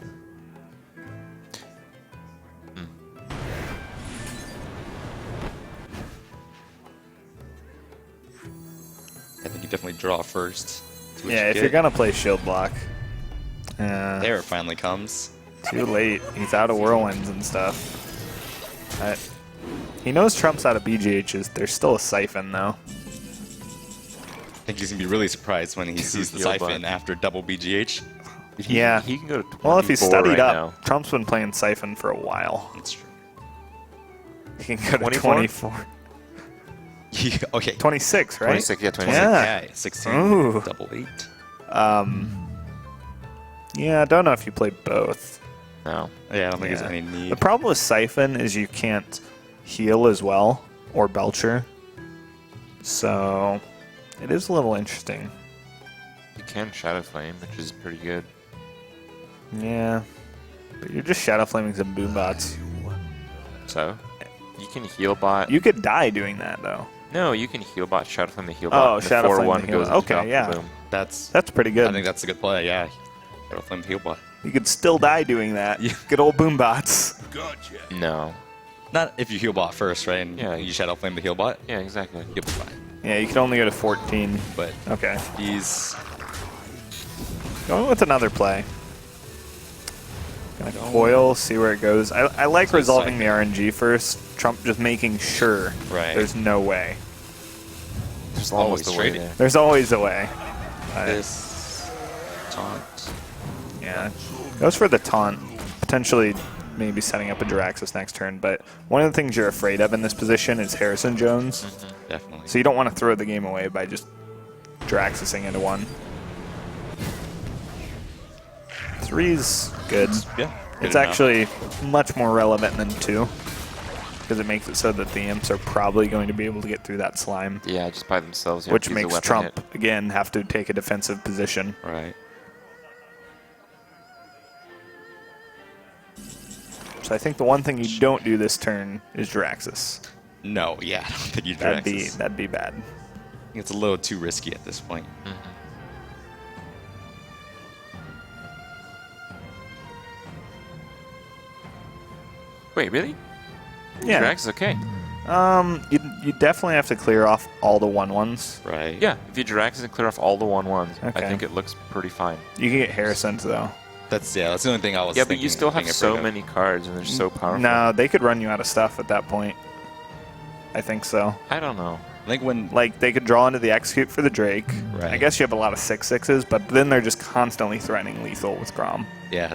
I think you definitely draw first. That's what Yeah, you if get. you're going to play Shield Block. There it finally comes. Too late. He's out of Whirlwinds and stuff. He knows Trump's out of BGHs. There's still a Siphon, though. I think he's going to be really surprised when he sees the Heal Siphon button. after double BGH. Yeah. He can go to 24 Well, if he's studied right up, now. Trump's been playing Siphon for a while. That's true. He can go to 24? 24. Okay. 26, right? 26, yeah, 26. Yeah. Okay, 16, Ooh. double 8. Yeah, I don't know if you play both. No. Yeah, I don't think Yeah. there's any The need. problem with Siphon is you can't heal as well, or Belcher. So, it is a little interesting. You can Shadow Flame, which is pretty good. Yeah. But you're just Shadow Flaming some Boombots. So, you can heal bot. You could die doing that, though. No, you can heal bot, Shadow Flame the heal Oh, bot. and Shadow the Flame 4-1 the heal goes bot. into Okay, top, yeah. boom. That's That's pretty good. I think that's a good play, yeah. Shadow Flame the heal bot. You could still die doing that. Yeah. Good old Boombots. Gotcha. No. Not if you heal bot first, right? And Yeah. you Shadow Flame the heal bot, Yeah, exactly. you'll be fine. Yeah, you can only go to 14. But Okay. he's Going with another play. Gonna coil, see where it goes. I like So resolving the Siphon. RNG first. Trump just making sure Right. there's no way. There's always almost a way trading. there. There's always a way. this taunt. Yeah. Goes for the taunt. Potentially maybe setting up a Jiraxis next turn, but one of the things you're afraid of in this position is Harrison Jones. Definitely. So you don't want to throw the game away by just Jiraxising into 1. 3's good. Yeah. good It's enough. actually much more relevant than 2 because it makes it so that the imps are probably going to be able to get through that slime, Yeah, just by themselves. You have which to use a makes weapon Trump, hit. again, have to take a defensive position. Right. So I think the one thing you don't do this turn is Jiraxis. No, yeah, I don't think you That'd Jiraxis. be bad. I think it's a little too risky at this point. Wait, really? Yeah. Drax is okay. You definitely have to clear off all the 1/1s. Right. Yeah, if you Drax and clear off all the 1/1s, Okay. I think it looks pretty fine. You can get Harrison's though. That's the only thing I was Yeah, but thinking, you still have being so afraid of. many cards and they're so powerful. No, they could run you out of stuff at that point. I think so. I don't know. I think when Like, they could draw into the execute for the Drake. Right. I guess you have a lot of 6/6s, but then they're just constantly threatening lethal with Grom. yeah,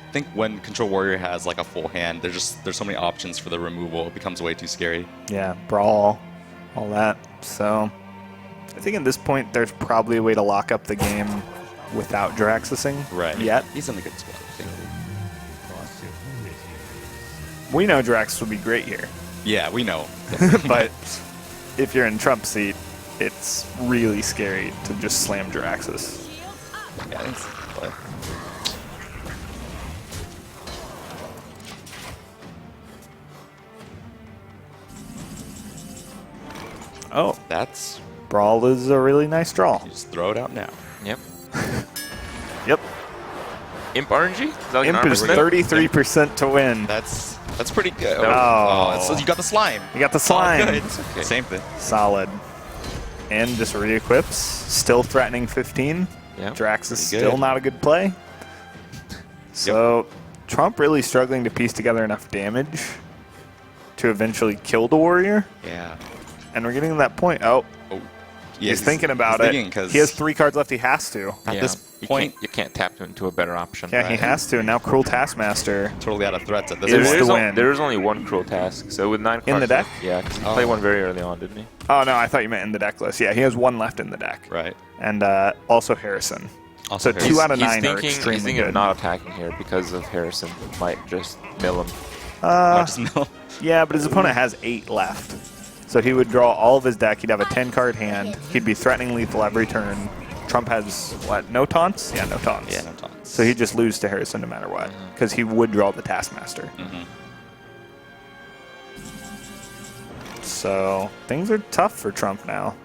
I think when Control Warrior has like a full hand, there's so many options for the removal. It becomes way too scary. Yeah, Brawl, all that. So, I think at this point, there's probably a way to lock up the game without Jiraxising yet. He's in a good spot. I think. We know Jiraxis would be great here. Yeah, we know. But if you're in Trump's seat, it's really scary to just slam Jiraxis. Yeah, I think so. But Oh, that's Brawl is a really nice draw. you just throw it out now. Yep. Yep. Imp RNG? Is that like an Imp armor is smith? 33% to win. That's pretty good. Oh. So you got the slime. You got the It's all slime. good. Okay. Same thing. Solid. And just re-equips. Still threatening 15. Yep. Drax is Pretty good. still not a good play. So Trump really struggling to piece together enough damage to eventually kill the warrior. Yeah. And we're getting to that point. Oh, Oh. Yeah, he's thinking about he's it. thinking 'cause He has 3 cards left. He has to. at Yeah. this You point, can't, you can't tap into a better option. Yeah, he Right. has to. And now Cruel Taskmaster. totally out of threats at this Is point. the win. There is only one cruel task, so with 9 cards In the deck? left- yeah, because he Oh. played one very early on, didn't he? Oh, no, I thought you meant in the deck list. Yeah, he has 1 left in the deck. Right. And also Harrison. Also, So 2 out of 9 he's are thinking, extremely he's thinking good. of not attacking here because of Harrison might just mill him. Not just mill. Yeah, but his opponent has 8 left. So he would draw all of his deck. He'd have a 10-card hand. He'd be threatening lethal every turn. Trump has, what, no taunts? Yeah, no taunts. Yeah, no taunts. So he'd just lose to Harrison no matter what, because he would draw the Taskmaster. So things are tough for Trump now.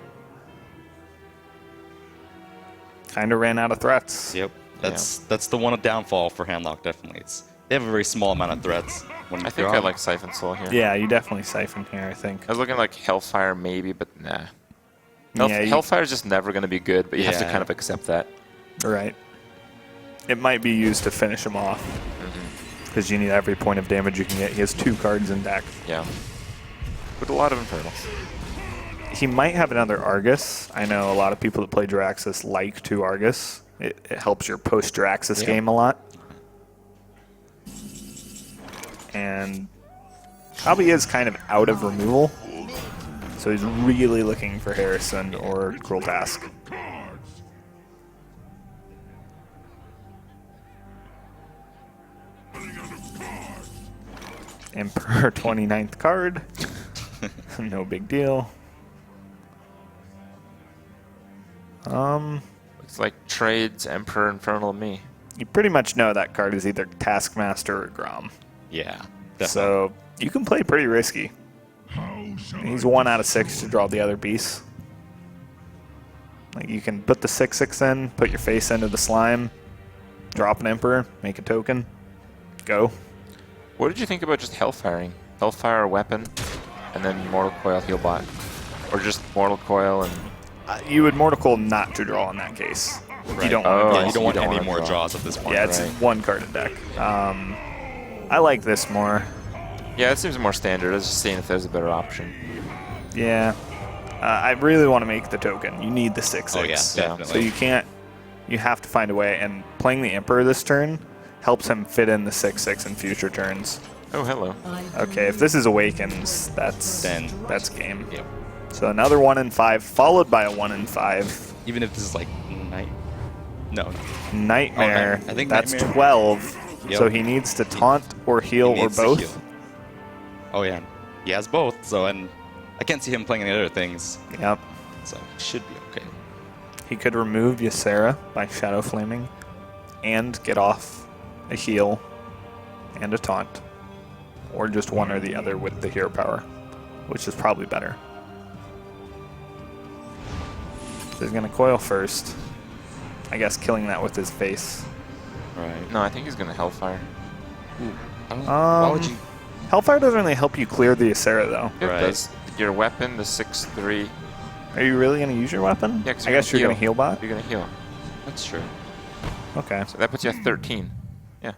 Kind of ran out of threats. Yep. That's the one downfall for Handlock, definitely. They have a very small amount of threats. When I think I like Siphon Soul here. Yeah, you definitely siphon here, I think. I was looking like Hellfire maybe, but nah. Yeah, Hellfire is just never going to be good, but you have to kind of accept that. Right. It might be used to finish him off. Because you need every point of damage you can get. He has 2 cards in deck. Yeah. With a lot of Infernals. He might have another Argus. I know a lot of people that play Jiraxis like 2 Argus. It helps your post-Jiraxis game a lot. And Kabi is kind of out of removal. So he's really looking for Harrison or Cruel Task. Emperor 29th card. No big deal. Looks like trades Emperor Infernal me. You pretty much know that card is either Taskmaster or Grom. Yeah, definitely. So you can play pretty risky. He's 1 out of 6 to draw the other beasts. Like you can put the 6/6 in, put your face into the slime, drop an Emperor, make a token, go. What did you think about just Hellfiring? Hellfire weapon, and then Mortal Coil Healbot. Or just Mortal Coil and... You would Mortal Coil not to draw in that case. You don't Oh, want to Yeah, you don't want you don't any wanna more draw. draws at this point. Yeah, it's Right. 1 card in deck. I like this more. Yeah, it seems more standard. I was just seeing if there's a better option. Yeah. I really want to make the token. You need the 6/6. Oh, yeah, definitely. So you can't... You have to find a way, and playing the Emperor this turn helps him fit in the 6/6 in future turns. Oh, hello. Okay, if this is Awakens, that's game. Yep. So another 1 in 5, followed by a 1 in 5. Even if this is like night. No. Nightmare. I think that's Nightmare. 12. Yep. So he needs to taunt or heal He or needs to both. heal. Oh yeah, he has both. So and I can't see him playing any other things. Yep. So should be okay. He could remove Ysera by Shadow Flaming and get off a heal and a taunt. Or just one or the other with the hero power, which is probably better. So he's going to coil first. I guess killing that with his face. Right. No, I think he's going to Hellfire. Why would you? Hellfire doesn't really help you clear the Ysera, though. It Right. does. Your weapon, the 6/3. Are you really going to use your weapon? Yeah, 'cause I you're guess you're gonna going to heal bot? You're going to heal. That's true. Okay. So that puts you at 13. Yeah,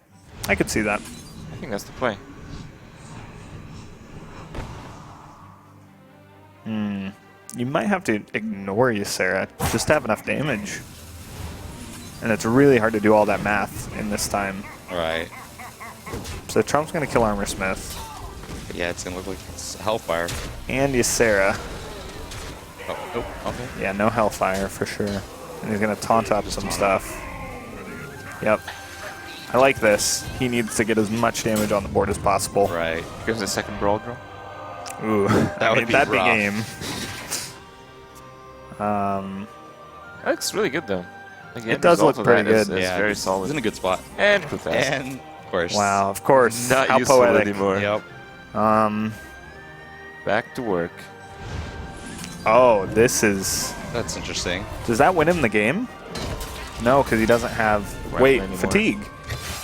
I could see that. I think that's the play. You might have to ignore Ysera just to have enough damage. And it's really hard to do all that math in this time. Right. So Trump's going to kill Armor Smith Yeah, it's gonna look like it's Hellfire. and Ysera. Oh, okay. Yeah, no Hellfire for sure. And he's going to taunt up some stuff. Yep. I like this. He needs to get as much damage on the board as possible. Right. Here's the second Brawl Draw. Ooh, would be that'd rough. be game. That looks really good, though. Like, the It end does result look of pretty that is- good. is very He's solid. in a good spot. And Cluefast. And of course. Wow, of course. Not How useful poetic. anymore. Yep. Back to work. Oh, this is... That's interesting. Does that win him the game? No, because he doesn't have... Weapon Wait, anymore. fatigue.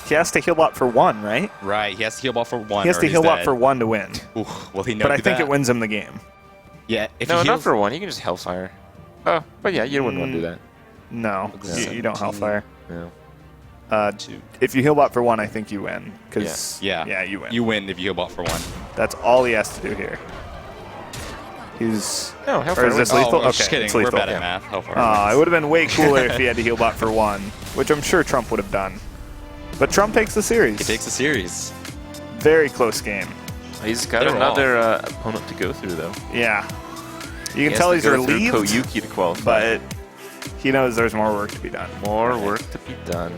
He has to heal bot for 1, right? Right. He has to heal ball for 1. He has or to he's heal bot dead. for 1 to win. Ooh, will he know? But I do think that? it wins him the game. Yeah. If No, he not heals, for 1. You can just Hellfire. Oh, but yeah, you wouldn't want to do that. No, you don't 17. Hellfire. No. 2. If you heal bot for 1, I think you win. Because Yeah. you win. You win if you heal ball for 1. That's all he has to do here. He's... No, Hellfire Or is this wins. lethal? Oh, I'm just Okay, kidding. it's We're lethal. bad at Yeah. math. Hellfire. It would have been way cooler if he had to heal bot for 1, which I'm sure Trump would have done. But Trump takes the series. He takes the series. Very close game. He's got They're another opponent to go through, though. Yeah. You He can has tell to he's go through relieved, Koyuki to qualify. but he knows there's more work to be done. More work to be done.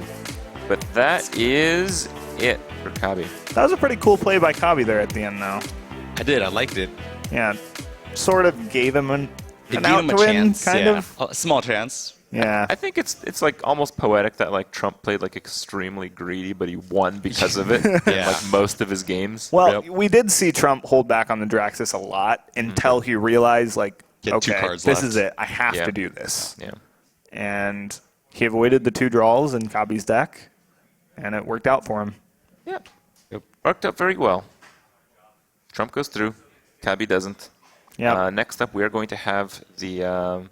But that is it for Kabi. That was a pretty cool play by Kabi there at the end, though. I did. I liked it. Yeah. sort of gave him an It gave out him to a win, chance. kind yeah. of. A small chance. Yeah. I think it's like almost poetic that like Trump played like extremely greedy, but he won because of it in Yeah. like most of his games. Well, Yep. we did see Trump hold back on the Draxus a lot until he realized, like, Get 2 okay, cards this left. is it. I have Yeah. to do this. Yeah. And he avoided the 2 draws in Kabi's deck, and it worked out for him. Yeah. Yep. Worked out very well. Trump goes through. Kabi doesn't. Yeah. Next up, we are going to have the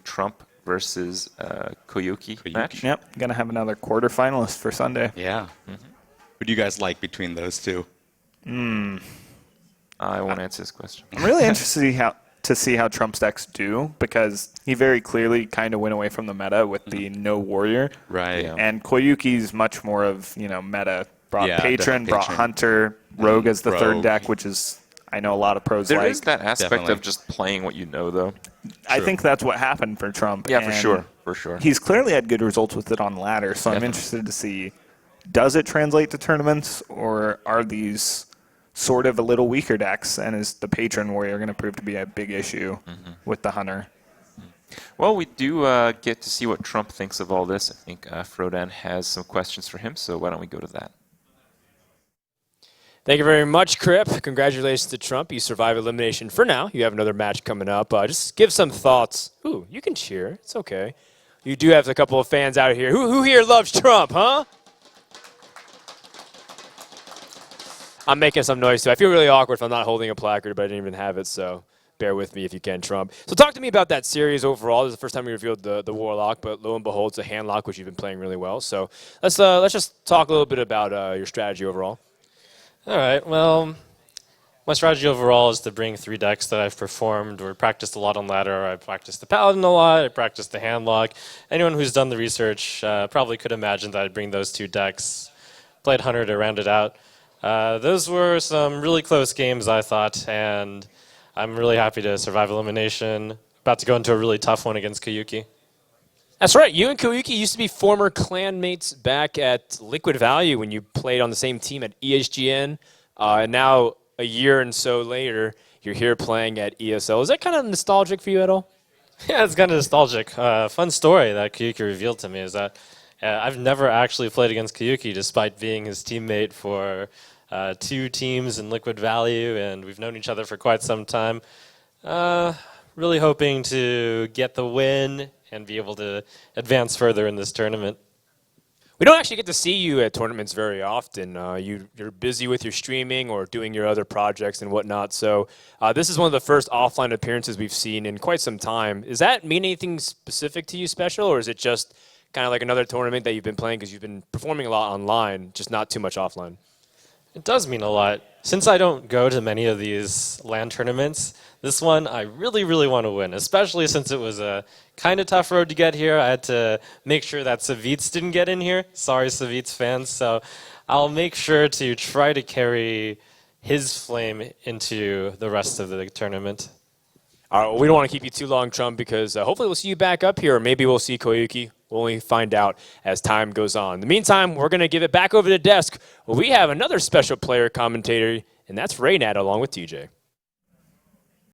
Trump versus Koyuki match. Yep. Going to have another quarterfinalist for Sunday. Yeah. Who do you guys like between those two? I won't answer this question. I'm really interested to see how Trump's decks do, because he very clearly kind of went away from the meta with the no warrior. Right. Yeah. And Koyuki's much more of, meta. Brought Yeah, Patron, definitely brought Patron. Hunter, Rogue as the third Rogue. deck, which is, I know a lot of pros There like. is that aspect Definitely. of just playing what you know, though. I True. think that's what happened for Trump. Yeah, for and sure. For sure. He's clearly had good results with it on ladder, so I'm Definitely. interested to see, does it translate to tournaments, or are these sort of a little weaker decks, and is the Patron Warrior going to prove to be a big issue with the Hunter? Well, we do get to see what Trump thinks of all this. I think Frodan has some questions for him, so why don't we go to that? Thank you very much, Crip. Congratulations to Trump. You survived elimination for now. You have another match coming up. Just give some thoughts. Ooh, you can cheer. It's okay. You do have a couple of fans out here. Who here loves Trump, huh? I'm making some noise, too. I feel really awkward if I'm not holding a placard, but I didn't even have it, so bear with me if you can, Trump. So talk to me about that series overall. This is the first time we revealed the Warlock, but lo and behold, it's a Handlock, which you've been playing really well. So let's just talk a little bit about your strategy overall. All right, well, my strategy overall is to bring 3 decks that I've performed or practiced a lot on ladder. I practiced the Paladin a lot, I practiced the Handlock. Anyone who's done the research probably could imagine that I'd bring those 2 decks. Played Hunter to round it out. Those were some really close games, I thought, and I'm really happy to survive elimination. About to go into a really tough one against Koyuki. That's right. You and Koyuki used to be former clan mates back at Liquid Value when you played on the same team at ESGN. And now, a year and so later, you're here playing at ESL. Is that kind of nostalgic for you at all? Yeah, it's kind of nostalgic. Fun story that Koyuki revealed to me is that I've never actually played against Koyuki despite being his teammate for 2 teams in Liquid Value, and we've known each other for quite some time. Really hoping to get the win and be able to advance further in this tournament. We don't actually get to see you at tournaments very often. You're busy with your streaming or doing your other projects and whatnot. So this is one of the first offline appearances we've seen in quite some time. Does that mean anything specific to you special, or is it just kind of like another tournament that you've been playing because you've been performing a lot online, just not too much offline? It does mean a lot. Since I don't go to many of these LAN tournaments, this one I really, really want to win, especially since it was a kind of tough road to get here. I had to make sure that Savitz didn't get in here. Sorry, Savitz fans. So I'll make sure to try to carry his flame into the rest of the tournament. All right, well, we don't want to keep you too long, Trump, because hopefully we'll see you back up here, or maybe we'll see Koyuki. We'll only find out as time goes on. In the meantime, we're going to give it back over to the desk. We have another special player commentator, and that's Raynad along with TJ.